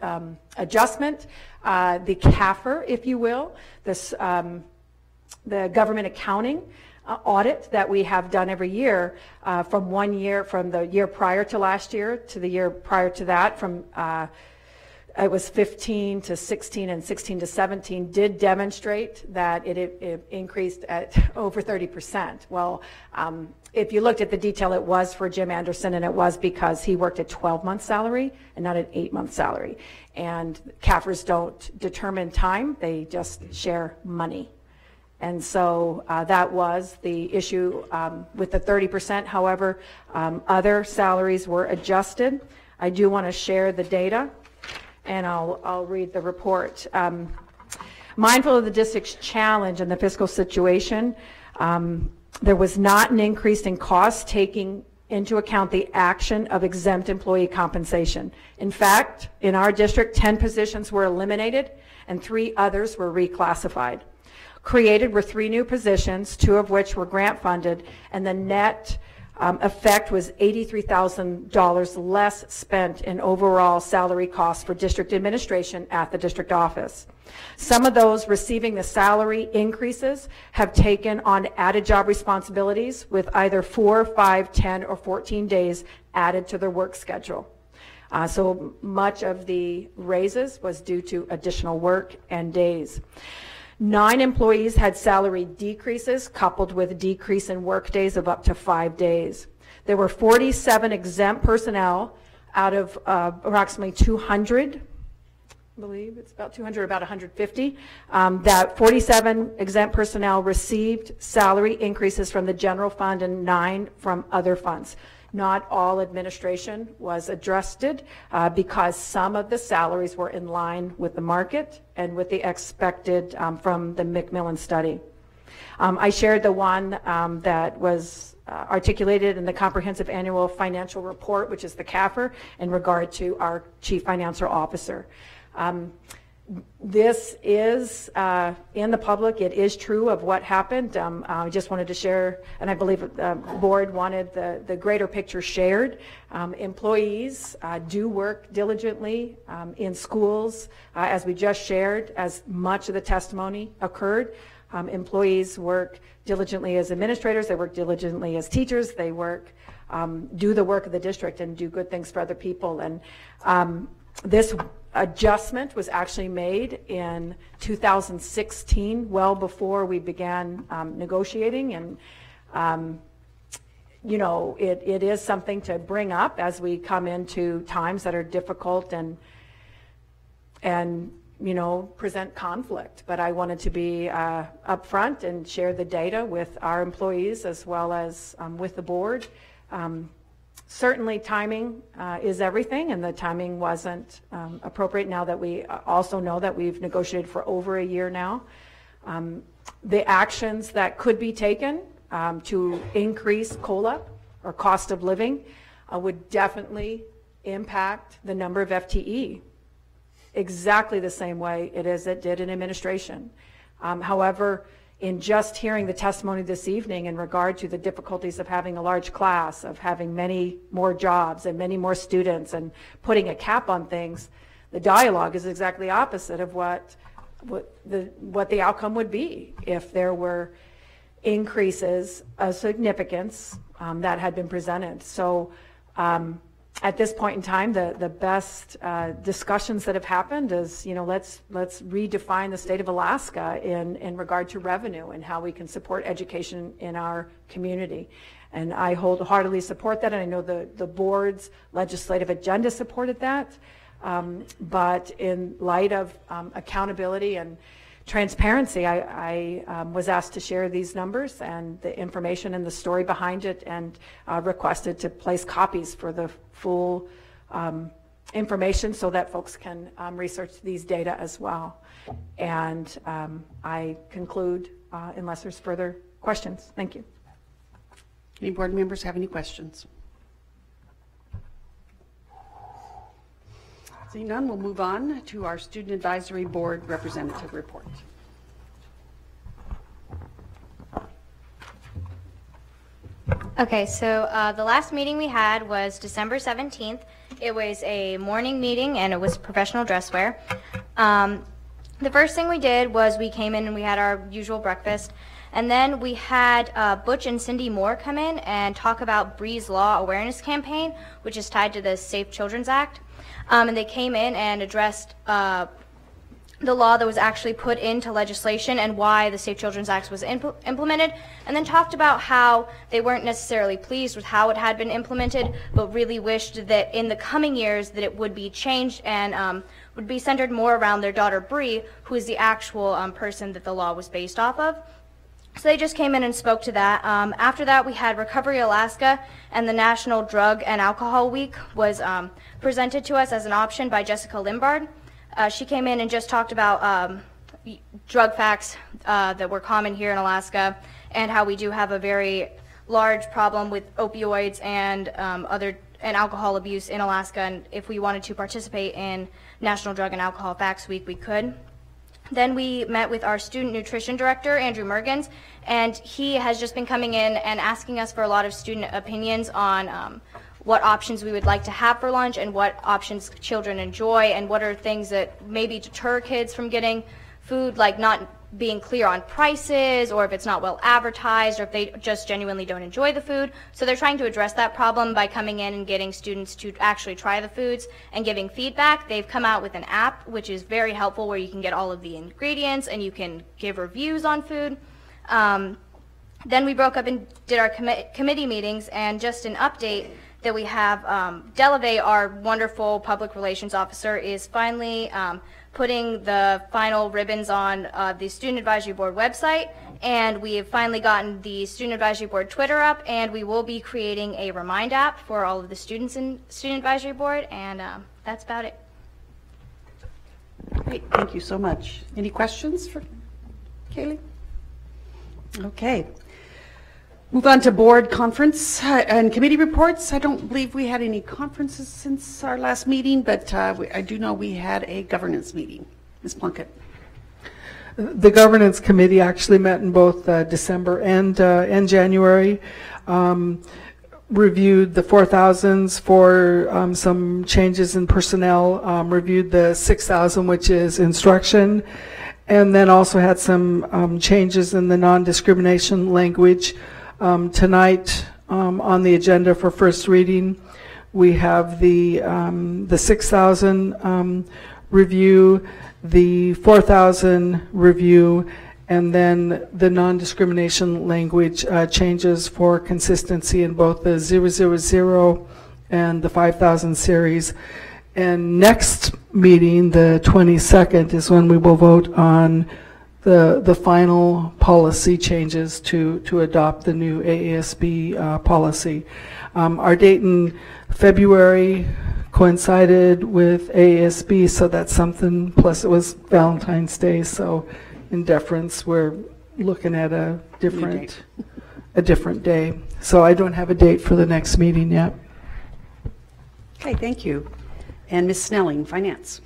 adjustment, the CAFR, if you will, the government accounting audit that we have done every year from the year prior to last year to the year prior to that, from it was 15 to 16 and 16 to 17, did demonstrate that it increased at over 30%. Well, if you looked at the detail, it was for Jim Anderson, and it was because he worked a 12-month salary and not an 8-month salary. And CAFRs don't determine time, they just share money. And so that was the issue with the 30%. However, other salaries were adjusted. I do want to share the data, and I'll read the report. Mindful of the district's challenge and the fiscal situation, there was not an increase in costs taking into account the action of exempt employee compensation. In fact, in our district, 10 positions were eliminated and 3 others were reclassified. Created were 3 new positions, 2 of which were grant funded, and the net effect was $83,000 less spent in overall salary costs for district administration at the district office. Some of those receiving the salary increases have taken on added job responsibilities with either 4, 5, 10, or 14 days added to their work schedule. So much of the raises was due to additional work and days. 9 employees had salary decreases coupled with a decrease in work days of up to 5 days. There were 47 exempt personnel out of approximately 200, I believe it's about 200, about 150, that 47 exempt personnel received salary increases from the general fund and 9 from other funds. Not all administration was adjusted because some of the salaries were in line with the market and with the expected from the McMillan study. I shared the one that was articulated in the Comprehensive Annual Financial Report, which is the CAFR, in regard to our Chief Financial Officer. This is in the public. It is true of what happened. I just wanted to share, and I believe the board wanted the greater picture shared. Employees do work diligently in schools, as we just shared, as much of the testimony occurred. Employees work diligently as administrators, they work diligently as teachers, they work, do the work of the district and do good things for other people. And this adjustment was actually made in 2016, well before we began negotiating, and you know, it is something to bring up as we come into times that are difficult and you know, present conflict. But I wanted to be upfront and share the data with our employees as well as with the board. Certainly timing is everything, and the timing wasn't appropriate now that we also know that we've negotiated for over a year now. The actions that could be taken to increase COLA or cost of living would definitely impact the number of FTE exactly the same way it did in administration. However, in just hearing the testimony this evening in regard to the difficulties of having a large class, of having many more jobs and many more students and putting a cap on things, the dialogue is exactly opposite of what the outcome would be if there were increases of significance that had been presented. So at this point in time, the best discussions that have happened is, you know, let's redefine the state of Alaska in regard to revenue and how we can support education in our community. And I wholeheartedly support that, and I know the board's legislative agenda supported that. But in light of accountability and transparency, I was asked to share these numbers and the information and the story behind it, and requested to place copies for the full information so that folks can research these data as well. And I conclude unless there's further questions. Thank you. Any board members have any questions? Seeing none, we'll move on to our Student Advisory Board representative report. Okay, so the last meeting we had was December 17th. It was a morning meeting and it was professional dress wear. The first thing we did was we came in and we had our usual breakfast. And then we had Butch and Cindy Moore come in and talk about Brees Law Awareness Campaign, which is tied to the Safe Children's Act. And they came in and addressed the law that was actually put into legislation and why the Safe Children's Act was implemented, and then talked about how they weren't necessarily pleased with how it had been implemented, but really wished that in the coming years that it would be changed and would be centered more around their daughter Bree, who is the actual person that the law was based off of. So they just came in and spoke to that. After that, we had Recovery Alaska, and the National Drug and Alcohol Week was presented to us as an option by Jessica Limbard. She came in and just talked about drug facts that were common here in Alaska and how we do have a very large problem with opioids and and alcohol abuse in Alaska, and if we wanted to participate in National Drug and Alcohol Facts Week, we could. Then we met with our student nutrition director, Andrew Mergens, and he has just been coming in and asking us for a lot of student opinions on what options we would like to have for lunch and what options children enjoy and what are things that maybe deter kids from getting food, like not being clear on prices or if it's not well advertised or if they just genuinely don't enjoy the food. So they're trying to address that problem by coming in and getting students to actually try the foods and giving feedback. They've come out with an app which is very helpful where you can get all of the ingredients and you can give reviews on food. Then we broke up and did our committee meetings, and just an update that we have, Blvd, our wonderful public relations officer, is finally putting the final ribbons on the Student Advisory Board website, and we have finally gotten the Student Advisory Board Twitter up, and we will be creating a Remind app for all of the students in Student Advisory Board, and that's about it. Great, thank you so much. Any questions for Kaylee? Okay. Move on to board conference and committee reports. I don't believe we had any conferences since our last meeting, but I do know we had a governance meeting. Ms. Plunkett. The governance committee actually met in both December and January. Reviewed the 4,000s for some changes in personnel, reviewed the 6,000, which is instruction, and then also had some changes in the non-discrimination language. Tonight on the agenda for first reading, we have the 6,000 review, the 4,000 review, and then the non-discrimination language changes for consistency in both the 000 and the 5,000 series. And next meeting, the 22nd, is when we will vote on the final policy changes to adopt the new AASB policy. Our date in February coincided with AASB, so that's something, plus it was Valentine's Day, so in deference we're looking at a different day. So I don't have a date for the next meeting yet. Okay, thank you. And Ms. Snelling, Finance.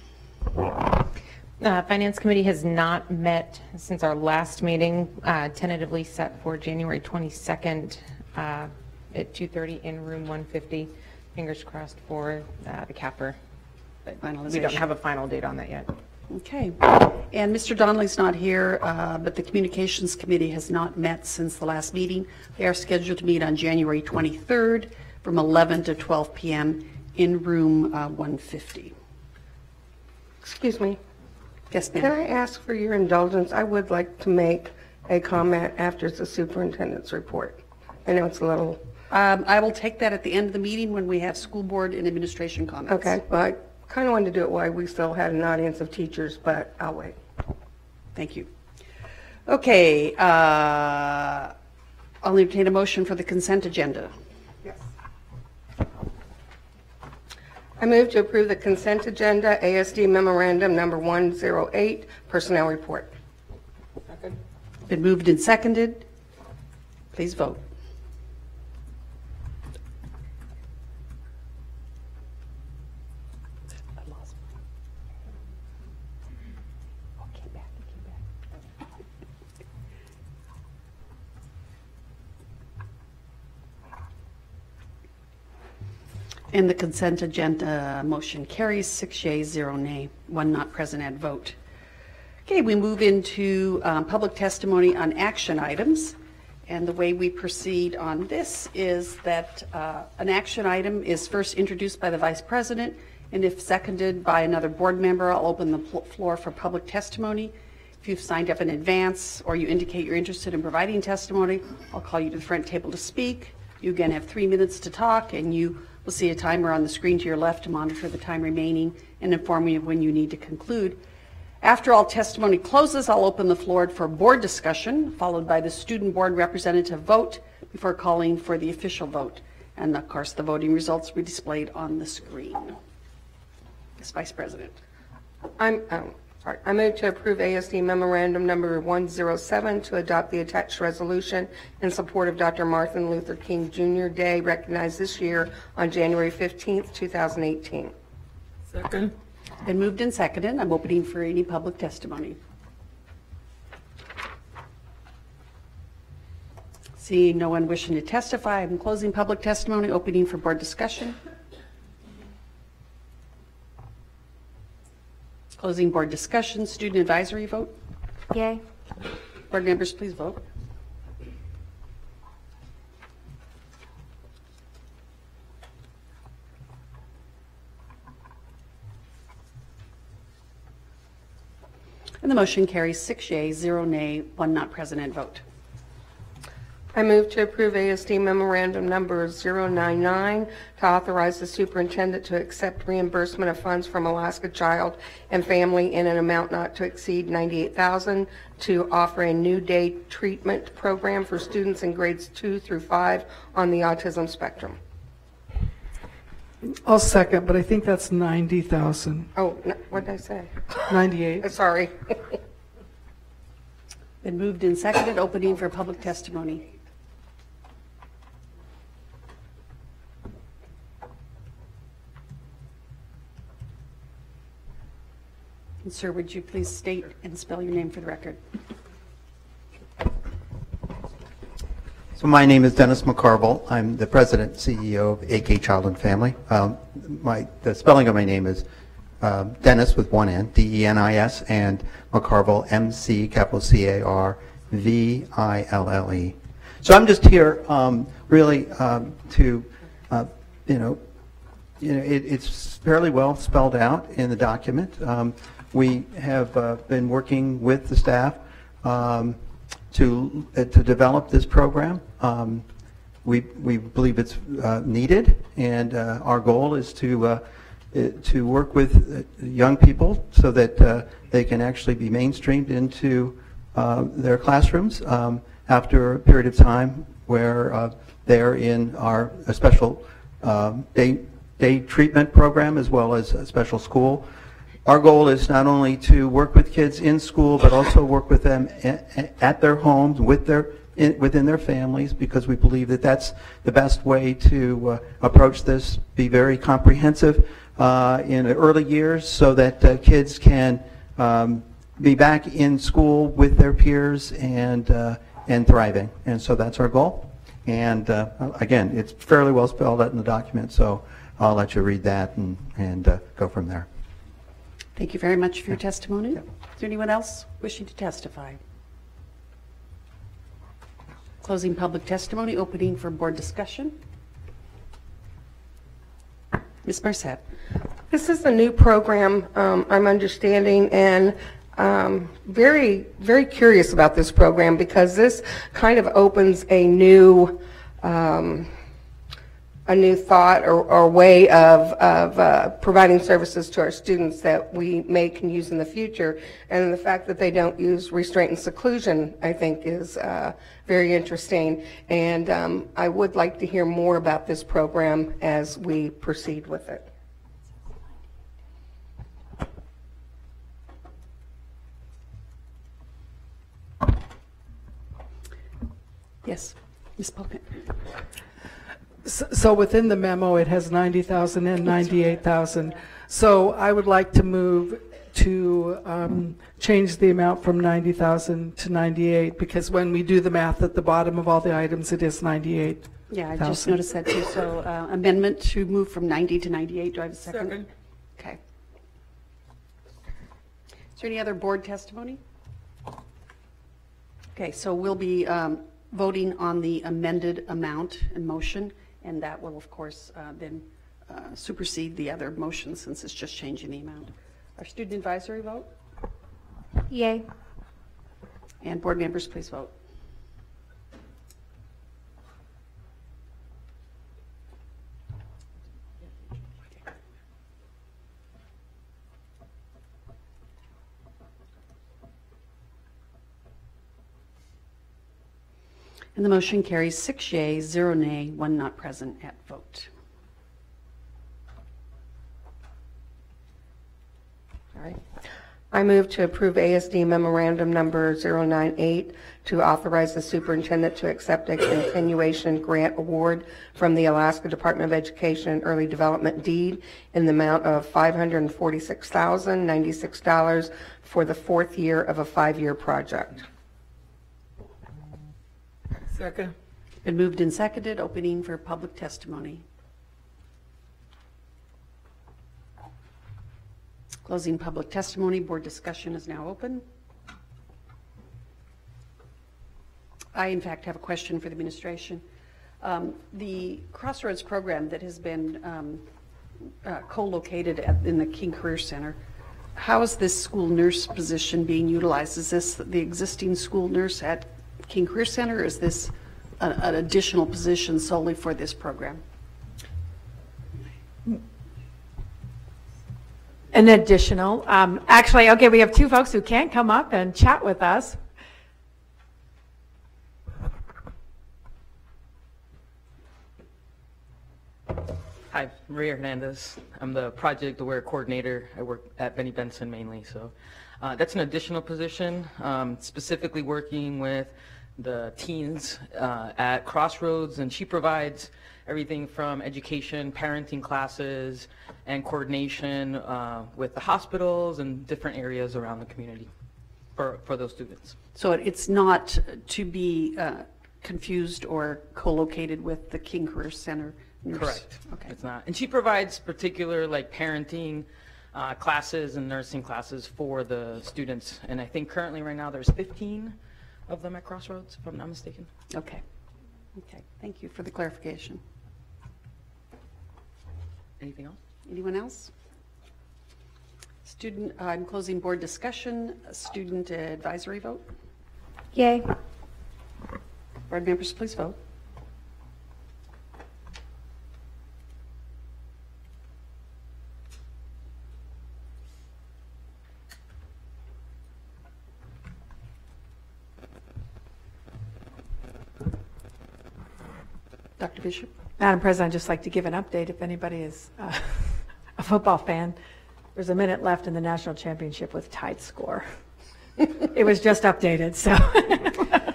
Finance Committee has not met since our last meeting, tentatively set for January 22nd at 2:30 in room 150. Fingers crossed for the capper. But we don't have a final date on that yet. Okay. And Mr. Donley's not here, but the Communications Committee has not met since the last meeting. They are scheduled to meet on January 23rd from 11 to 12 p.m. in room 150. Excuse me. Yes, ma'am. Can I ask for your indulgence? I would like to make a comment after the superintendent's report. I know it's a little... I will take that at the end of the meeting when we have school board and administration comments. Okay, well, I kind of wanted to do it while we still had an audience of teachers, but I'll wait. Thank you. Okay, I'll entertain a motion for the consent agenda. Yes. I move to approve the consent agenda, ASD memorandum number 108, personnel report. Second. Been moved and seconded. Please vote. And the consent agenda motion carries 6 yeas, 0 nay, 1 not present at vote. Okay, we move into public testimony on action items. And the way we proceed on this is that an action item is first introduced by the Vice President, and if seconded by another board member, I'll open the floor for public testimony. If you've signed up in advance or you indicate you're interested in providing testimony, I'll call you to the front table to speak. You again have 3 minutes to talk, and you will see a timer on the screen to your left to monitor the time remaining and inform you of when you need to conclude. After all testimony closes, I'll open the floor for board discussion, followed by the student board representative vote before calling for the official vote. And of course, the voting results will be displayed on the screen. Ms. Vice President. I move to approve ASD Memorandum Number 107 to adopt the attached resolution in support of Dr. Martin Luther King Jr. Day, recognized this year on January 15th, 2018. Second. Been moved and seconded. I'm opening for any public testimony. Seeing no one wishing to testify, I'm closing public testimony, opening for board discussion. Closing board discussion. Student advisory vote. Yay. Board members, please vote. And the motion carries 6 yeas, 0 nay, 1 not present at vote. I move to approve ASD Memorandum Number 099 to authorize the superintendent to accept reimbursement of funds from Alaska Child and Family in an amount not to exceed $98,000 to offer a new day treatment program for students in grades 2 through 5 on the autism spectrum. I'll second, but I think that's 90,000. Oh, no, what did I say? 98. Sorry. Been moved and seconded, opening for public testimony. And sir, would you please state and spell your name for the record? So my name is Dennis McCarville. I'm the president and CEO of AK Child and Family. The spelling of my name is Dennis with one N, D-E-N-I-S, and McCarville, M-C-C-A-R-V-I-L-L-E. So I'm just here really to, it's fairly well spelled out in the document. We have been working with the staff to develop this program. We believe it's needed, and our goal is to work with young people so that they can actually be mainstreamed into their classrooms after a period of time where they're in our special day treatment program as well as a special school. Our goal is not only to work with kids in school, but also work with them at their homes, within their families, because we believe that that's the best way to approach this, be very comprehensive in the early years so that kids can be back in school with their peers and thriving. And so that's our goal. And again, it's fairly well spelled out in the document, so I'll let you read that and go from there. Thank you very much for your testimony. Is there anyone else wishing to testify? Closing public testimony, opening for board discussion. Ms. Marsett. This is a new program, I'm understanding, and very, very curious about this program because this kind of opens a new thought or way of providing services to our students that we can use in the future. And the fact that they don't use restraint and seclusion, I think, is very interesting. And I would like to hear more about this program as we proceed with it. Yes, Ms. Plunkett. So within the memo, it has 90,000 and 98,000. So I would like to move to change the amount from 90,000 to 98, because when we do the math at the bottom of all the items, it is 98. Yeah, I just noticed that too. So amendment to move from 90 to 98. Do I have a second? Second. Okay. Is there any other board testimony? Okay, so we'll be voting on the amended amount and motion, and that will, of course, then supersede the other motion since it's just changing the amount. Our student advisory vote? Yay. And board members, please vote. And the motion carries 6 yea, 0 nay, 1 not present at vote. All right. I move to approve ASD Memorandum Number 098 to authorize the superintendent to accept a continuation grant award from the Alaska Department of Education and Early Development deed in the amount of $546,096 for the 4th year of a 5-year project. Second. Been moved and seconded, opening for public testimony. Closing public testimony. Board discussion is now open. I, in fact, have a question for the administration. The Crossroads program that has been co-located in the King Career Center, how is this school nurse position being utilized? Is this the existing school nurse at King Career Center, or is this an additional position solely for this program? An additional. Actually, okay, we have 2 folks who can't come up and chat with us. Hi, Maria Hernandez. I'm the Project Aware Coordinator. I work at Benny Benson mainly, so that's an additional position, specifically working with the teens at Crossroads, and she provides everything from education, parenting classes, and coordination with the hospitals and different areas around the community for those students. So it's not to be confused or co-located with the King Career Center nurse? Correct. Okay. It's not. And she provides particular like parenting classes and nursing classes for the students. And I think currently right now there's 15 of them at Crossroads, if I'm not mistaken. Okay. Okay. Thank you for the clarification. Anything else? Anyone else? Student, I'm closing board discussion. Student advisory vote. Yay. Board members, please vote. Dr. Bishop. Madam President, I'd just like to give an update if anybody is a football fan. There's a minute left in the national championship with tied score. It was just updated, so. I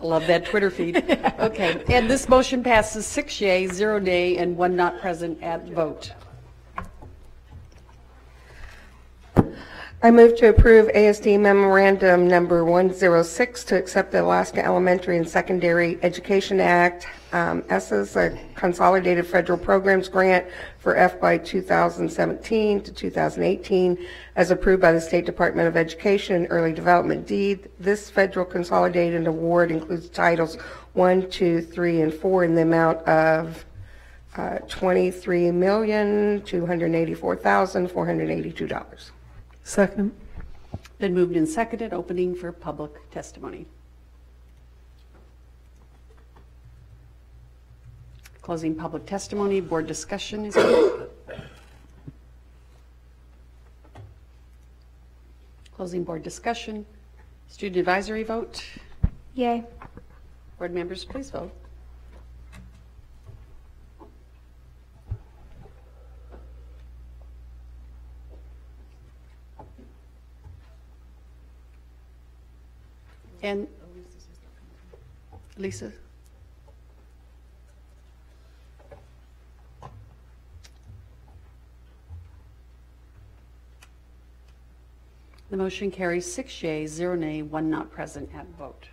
love that Twitter feed. Okay, and this motion passes 6 yea, 0 nay, and 1 not present at vote. I move to approve ASD Memorandum Number 106 to accept the Alaska Elementary and Secondary Education Act, ESSA's a Consolidated Federal Programs Grant for FY 2017 to 2018 as approved by the State Department of Education and Early Development deed. This federal consolidated award includes titles 1, 2, 3, and 4 in the amount of $23,284,482. Second. Been moved and seconded, opening for public testimony. Closing public testimony, board discussion is open. Closing board discussion. Student advisory vote. Yay. Board members, please vote. And Lisa? The motion carries 6 yea, 0 nay, 1 not present at vote.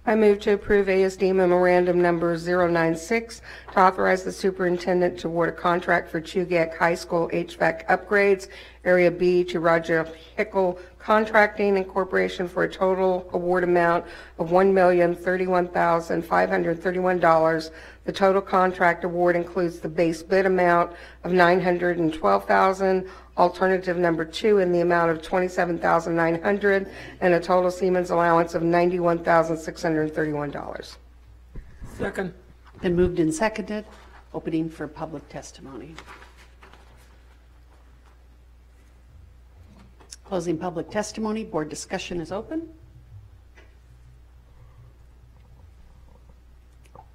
I move to approve ASD Memorandum Number 096 to authorize the superintendent to award a contract for Chugach High School HVAC upgrades, Area B, to Roger Hickle Contracting Incorporation for a total award amount of $1,031,531. The total contract award includes the base bid amount of $912,000, alternative number 2 in the amount of $27,900, and a total Siemens allowance of $91,631. Second. Been moved and seconded. Opening for public testimony. Closing public testimony. Board discussion is open.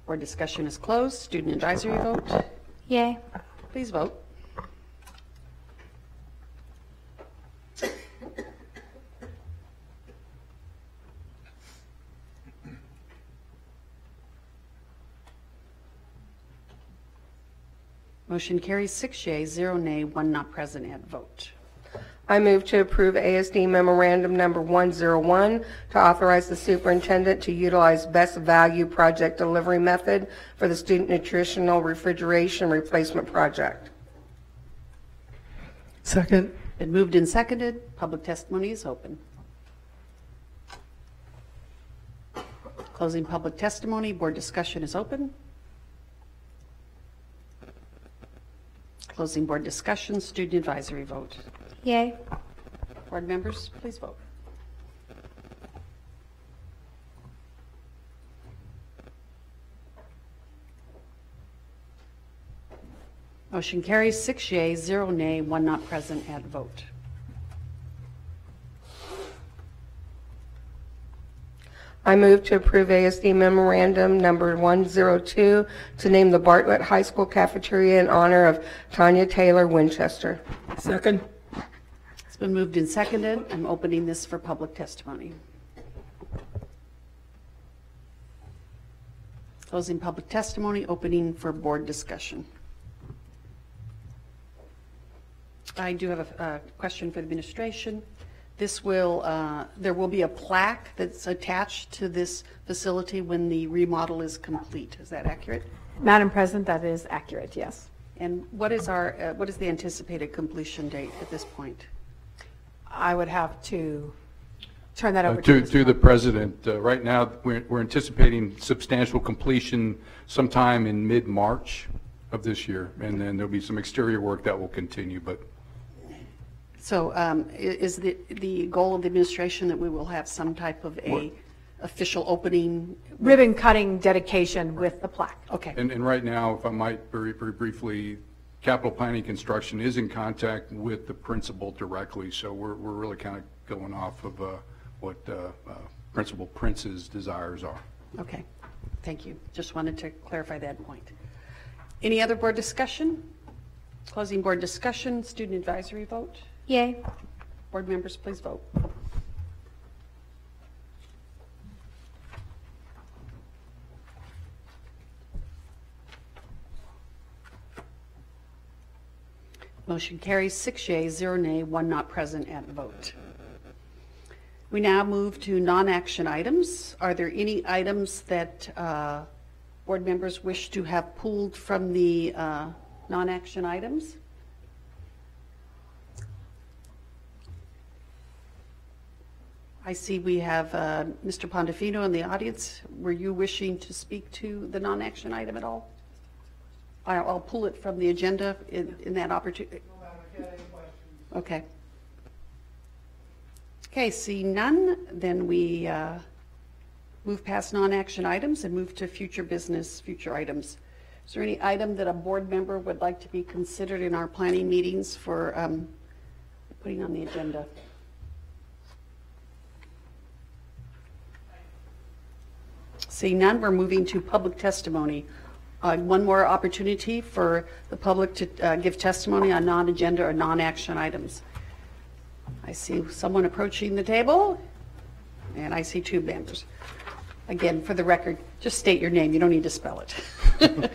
Board discussion is closed. Student advisory vote. Yay. Please vote. Motion carries 6 yeas, 0 nay, 1 not present at vote. I move to approve ASD Memorandum Number 101 to authorize the superintendent to utilize best value project delivery method for the student nutritional refrigeration replacement project. Second. Been moved and seconded. Public testimony is open. Closing public testimony. Board discussion is open. Closing board discussion. Student advisory vote. Yay. Board members, please vote. Motion carries 6 yeas, 0 nay, 1 not present at vote. I move to approve ASD Memorandum Number 102 to name the Bartlett High School cafeteria in honor of Tanya Taylor Winchester. Second. It's been moved and seconded. I'm opening this for public testimony. Closing public testimony, opening for board discussion. I do have a question for the administration. This will, there will be a plaque that's attached to this facility when the remodel is complete. Is that accurate? Madam President, that is accurate, yes. And what is our, what is the anticipated completion date at this point? I would have to turn that over to the president. Right now, we're anticipating substantial completion sometime in mid-March of this year, and then there'll be some exterior work that will continue. But so, is the goal of the administration that we will have some type of official opening? Ribbon cutting dedication with the plaque. Okay. And right now, if I might very briefly, capital planning construction is in contact with the principal directly, so we're really kind of going off of what Principal Prince's desires are. Okay, thank you. Just wanted to clarify that point. Any other board discussion? Closing board discussion, student advisory vote. Yay. Board members, please vote. Motion carries 6 yeas, 0 nay, 1 not present at vote. We now move to non-action items. Are there any items that board members wish to have pulled from the non-action items? I see we have Mr. Pandolfino in the audience. Were you wishing to speak to the non-action item at all? I'll pull it from the agenda in that opportunity. Okay. Okay, seeing none, then we move past non-action items and move to future business, future items. Is there any item that a board member would like to be considered in our planning meetings for putting on the agenda? Seeing none, we're moving to public testimony. One more opportunity for the public to give testimony on non-agenda or non-action items. I see someone approaching the table, and I see 2 members. Again, for the record, just state your name. You don't need to spell it. Good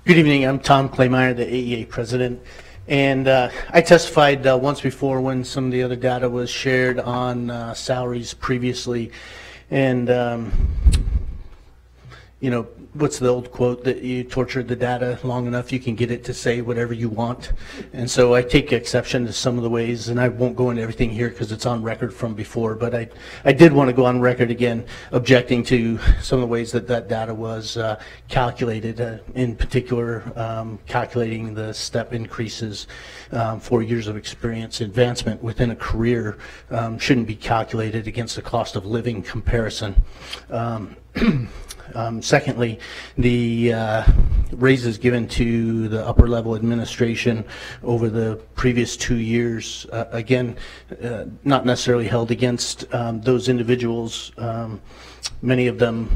evening. I'm Tom Claymeyer, the AEA president. And I testified once before when some of the other data was shared on salaries previously. And you know, what's the old quote that you tortured the data long enough, you can get it to say whatever you want. And so I take exception to some of the ways, and I won't go into everything here because it's on record from before, but I did want to go on record again objecting to some of the ways that that data was calculated, in particular calculating the step increases for years of experience. Advancement within a career shouldn't be calculated against the cost of living comparison. Secondly, the raises given to the upper level administration over the previous 2 years, again, not necessarily held against those individuals. Many of them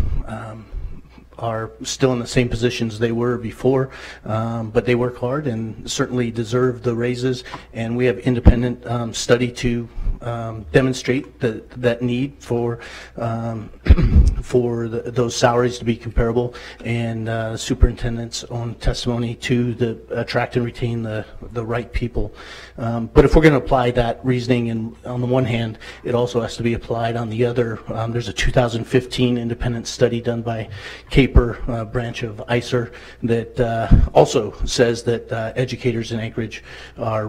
are still in the same positions they were before, but they work hard and certainly deserve the raises. And we have independent study to demonstrate that need for those salaries to be comparable, and superintendent's own testimony to attract and retain the right people. But if we're going to apply that reasoning, and on the one hand, it also has to be applied on the other. There's a 2015 independent study done by branch of ICER that also says that educators in Anchorage are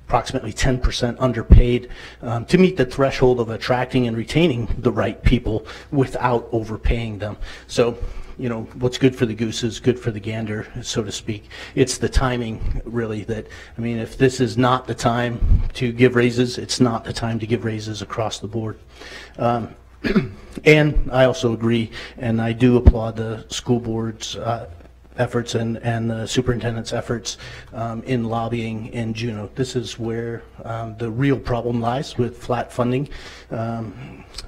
approximately 10% underpaid to meet the threshold of attracting and retaining the right people without overpaying them. So, you know, what's good for the goose is good for the gander, so to speak. It's the timing, really, that, I mean, if this is not the time to give raises, it's not the time to give raises across the board. And I also agree, and I do applaud the school board's efforts and the superintendent's efforts in lobbying in Juneau. This is where the real problem lies with flat funding.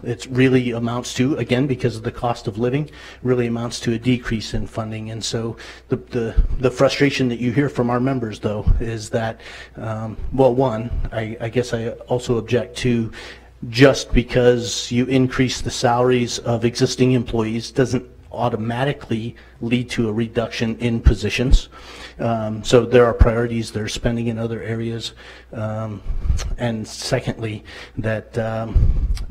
It really amounts to, again, because of the cost of living, really amounts to a decrease in funding. And so the frustration that you hear from our members, though, is that, well, one, I guess I also object to just because you increase the salaries of existing employees doesn't automatically lead to a reduction in positions. So there are priorities, there's spending in other areas. And secondly, that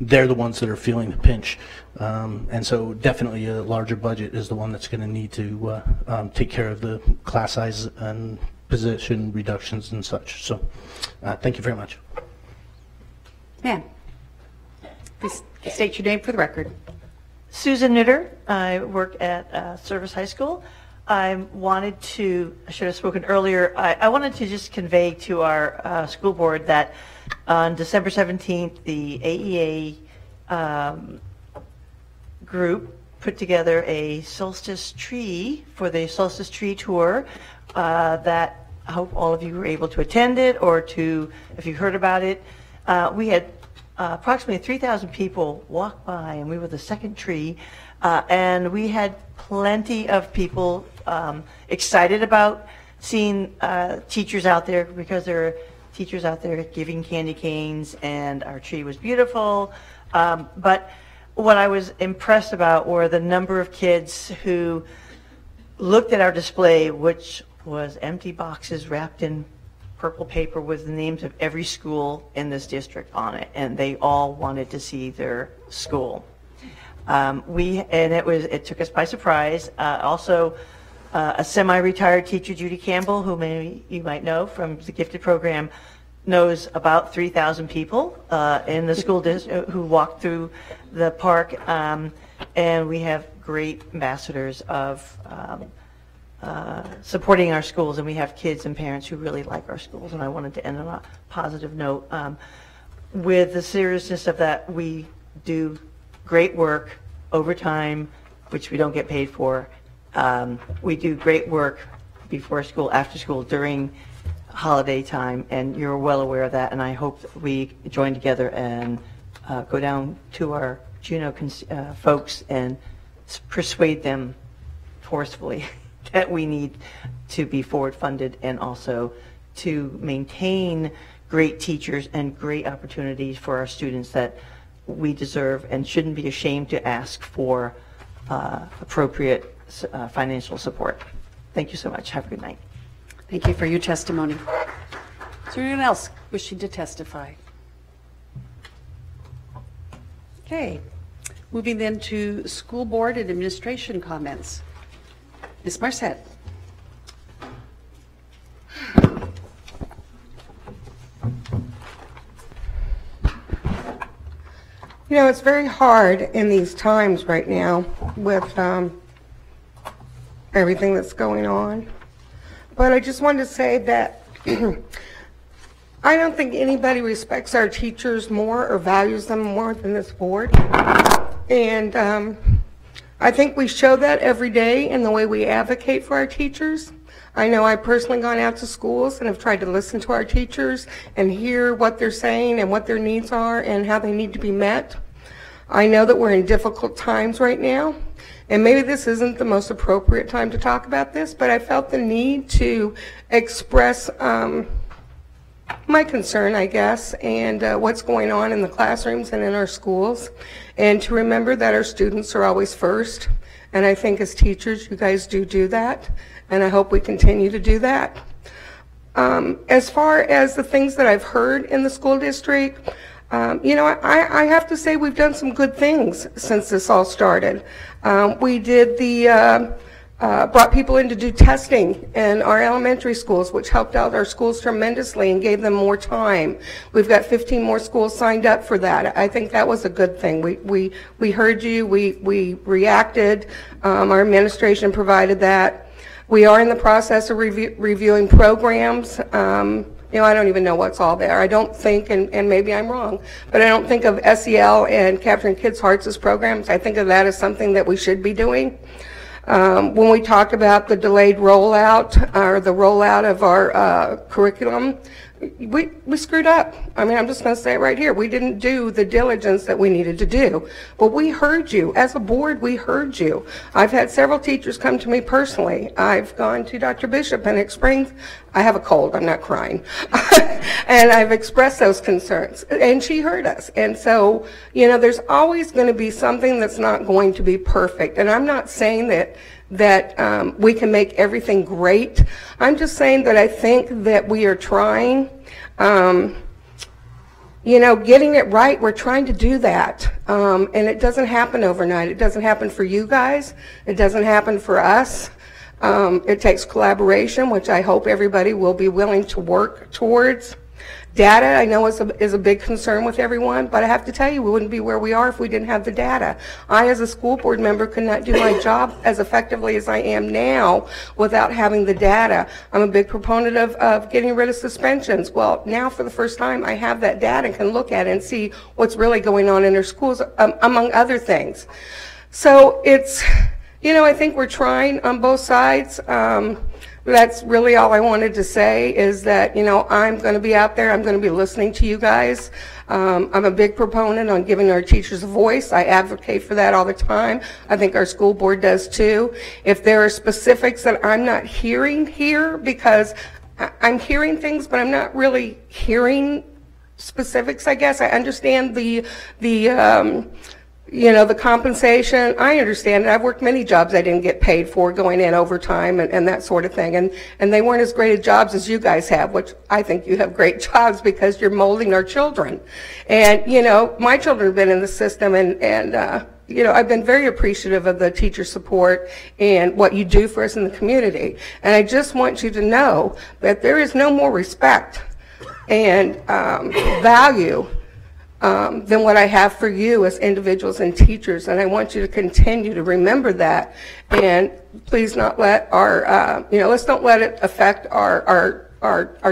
they're the ones that are feeling the pinch. And so definitely a larger budget is the one that's going to need to take care of the class size and position reductions and such. So thank you very much. Ma'am, please state your name for the record. Susan Knitter. I work at Service High School. I should have spoken earlier, I wanted to just convey to our school board that on December 17th, the AEA group put together a solstice tree for the solstice tree tour that I hope all of you were able to attend it, or if you heard about it. We had approximately 3,000 people walk by, and we were the second tree, and we had plenty of people excited about seeing teachers out there, because there are teachers out there giving candy canes, and our tree was beautiful. But what I was impressed about were the number of kids who looked at our display, which was empty boxes wrapped in purple paper with the names of every school in this district on it, and they all wanted to see their school. It took us by surprise. Also, a semi-retired teacher, Judy Campbell, who you might know from the gifted program, knows about 3,000 people in the school district who walk through the park, and we have great ambassadors of supporting our schools, and we have kids and parents who really like our schools, and I wanted to end on a positive note. With the seriousness of that, we do great work overtime, which we don't get paid for. We do great work before school, after school, during holiday time, and you're well aware of that, and I hope that we join together and go down to our Juneau folks and persuade them forcefully that we need to be forward funded, and also to maintain great teachers and great opportunities for our students that we deserve, and shouldn't be ashamed to ask for appropriate financial support. Thank you so much. Have a good night. Thank you for your testimony. Is there anyone else wishing to testify? Okay. Moving then to school board and administration comments. Ms. Marsett. You know, it's very hard in these times right now with everything that's going on. But I just wanted to say that I don't think anybody respects our teachers more or values them more than this board. And I think we show that every day in the way we advocate for our teachers. I know I've personally gone out to schools and have tried to listen to our teachers and hear what they're saying and what their needs are and how they need to be met. I know that we're in difficult times right now, and maybe this isn't the most appropriate time to talk about this, but I felt the need to express my concern, I guess, and what's going on in the classrooms and in our schools, and to remember that our students are always first. And I think as teachers, you guys do that, and I hope we continue to do that. As far as the things that I've heard in the school district, you know, I have to say we've done some good things since this all started. We did brought people in to do testing in our elementary schools, which helped out our schools tremendously and gave them more time. We've got 15 more schools signed up for that. I think that was a good thing. We heard you, we reacted, our administration provided that. We are in the process of reviewing programs. You know, I don't even know what's all there. I don't think, and maybe I'm wrong, but I don't think of SEL and Capturing Kids' Hearts as programs. I think of that as something that we should be doing. When we talked about the delayed rollout, or the rollout of our curriculum, we screwed up. I mean, I'm just going to say it right here. We didn't do the diligence that we needed to do. But we heard you. As a board, we heard you. I've had several teachers come to me personally. I've gone to Dr. Bishop and explained, I have a cold, I'm not crying. And I've expressed those concerns. And she heard us. And so, you know, there's always going to be something that's not going to be perfect. And I'm not saying that we can make everything great. I'm just saying that I think that we are trying, you know, getting it right. We're trying to do that. And it doesn't happen overnight. It doesn't happen for you guys. It doesn't happen for us. It takes collaboration, which I hope everybody will be willing to work towards. Data, I know, is a big concern with everyone, but I have to tell you, we wouldn't be where we are if we didn't have the data. I, as a school board member, could not do my job as effectively as I am now without having the data. I'm a big proponent of getting rid of suspensions. Well, now for the first time, I have that data and can look at it and see what's really going on in our schools, among other things. So it's, you know, I think we're trying on both sides. That's really all I wanted to say, is that, you know, I'm going to be out there. I'm going to be listening to you guys. I'm a big proponent on giving our teachers a voice. I advocate for that all the time. I think our school board does too. If there are specifics that I'm not hearing here, because I'm hearing things, but I'm not really hearing specifics, I guess. I understand the you know, the compensation. I understand it. I've worked many jobs I didn't get paid for, going in overtime and that sort of thing. And they weren't as great a jobs as you guys have, which I think you have great jobs because you're molding our children. And, you know, my children have been in the system, and you know, I've been very appreciative of the teacher support and what you do for us in the community. And I just want you to know that there is no more respect and value than what I have for you as individuals and teachers, and I want you to continue to remember that. And please not let our, you know, let's don't let it affect our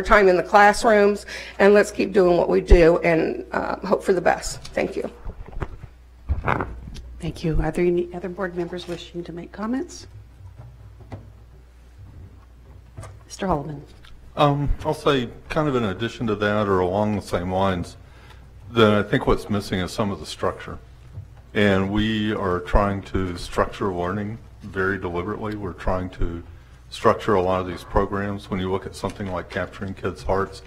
time in the classrooms, and let's keep doing what we do and hope for the best. Thank you. Thank you. Are there any other board members wishing to make comments? Mr. Holleman. I'll say, kind of in addition to that, or along the same lines, then I think what's missing is some of the structure. And we are trying to structure learning very deliberately. We're trying to structure a lot of these programs. When you look at something like Capturing Kids' Hearts,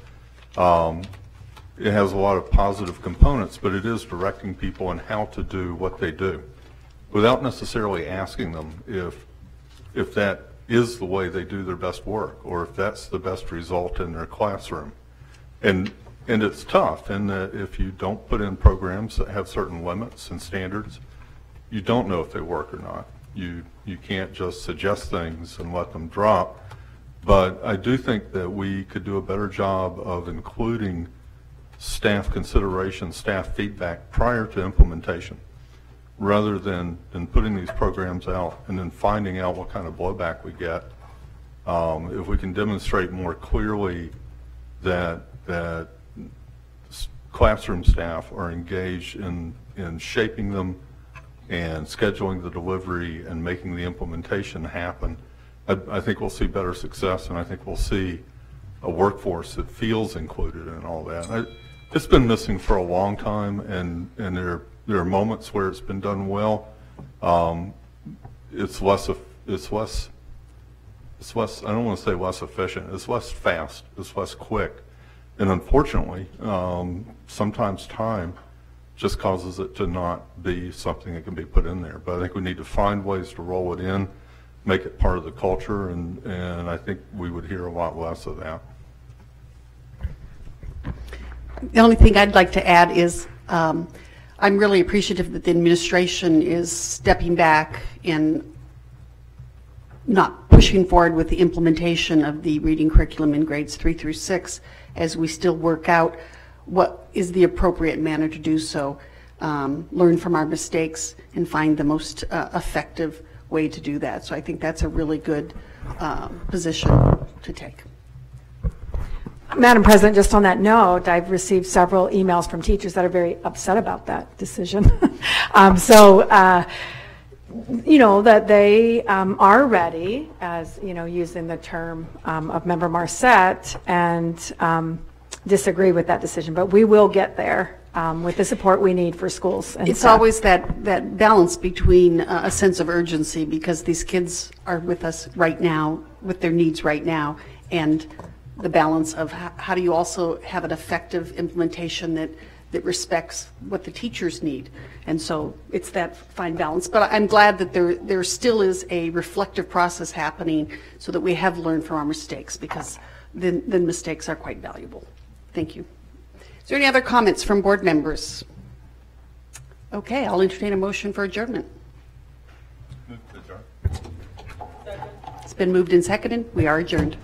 it has a lot of positive components, but it is directing people in how to do what they do without necessarily asking them if that is the way they do their best work, or if that's the best result in their classroom. And it's tough in that if you don't put in programs that have certain limits and standards, you don't know if they work or not. You can't just suggest things and let them drop. But I do think that we could do a better job of including staff consideration, staff feedback prior to implementation, rather than putting these programs out and then finding out what kind of blowback we get. If we can demonstrate more clearly that classroom staff are engaged in shaping them and scheduling the delivery and making the implementation happen, I think we'll see better success, and I think we'll see a workforce that feels included in all that. It's been missing for a long time, and there are moments where it's been done well. It's less. I don't want to say less efficient. It's less fast. It's less quick, and unfortunately, sometimes time just causes it to not be something that can be put in there. But I think we need to find ways to roll it in, make it part of the culture, and I think we would hear a lot less of that. The only thing I'd like to add is I'm really appreciative that the administration is stepping back and not pushing forward with the implementation of the reading curriculum in grades 3 through 6 as we still work out what is the appropriate manner to do so, learn from our mistakes, and find the most effective way to do that. So I think that's a really good position to take. Madam President, just on that note, I've received several emails from teachers that are very upset about that decision. You know, that they are ready, as, you know, using the term of Member Marsett, and disagree with that decision. But we will get there with the support we need for schools and it's staff. always that balance between a sense of urgency, because these kids are with us right now, with their needs right now, and the balance of how do you also have an effective implementation that respects what the teachers need. And so it's that fine balance. But I'm glad that there still is a reflective process happening so that we have learned from our mistakes, because then mistakes are quite valuable. Thank you. Is there any other comments from board members? Okay, I'll entertain a motion for adjournment. Move to adjourn. It's been moved and seconded. We are adjourned.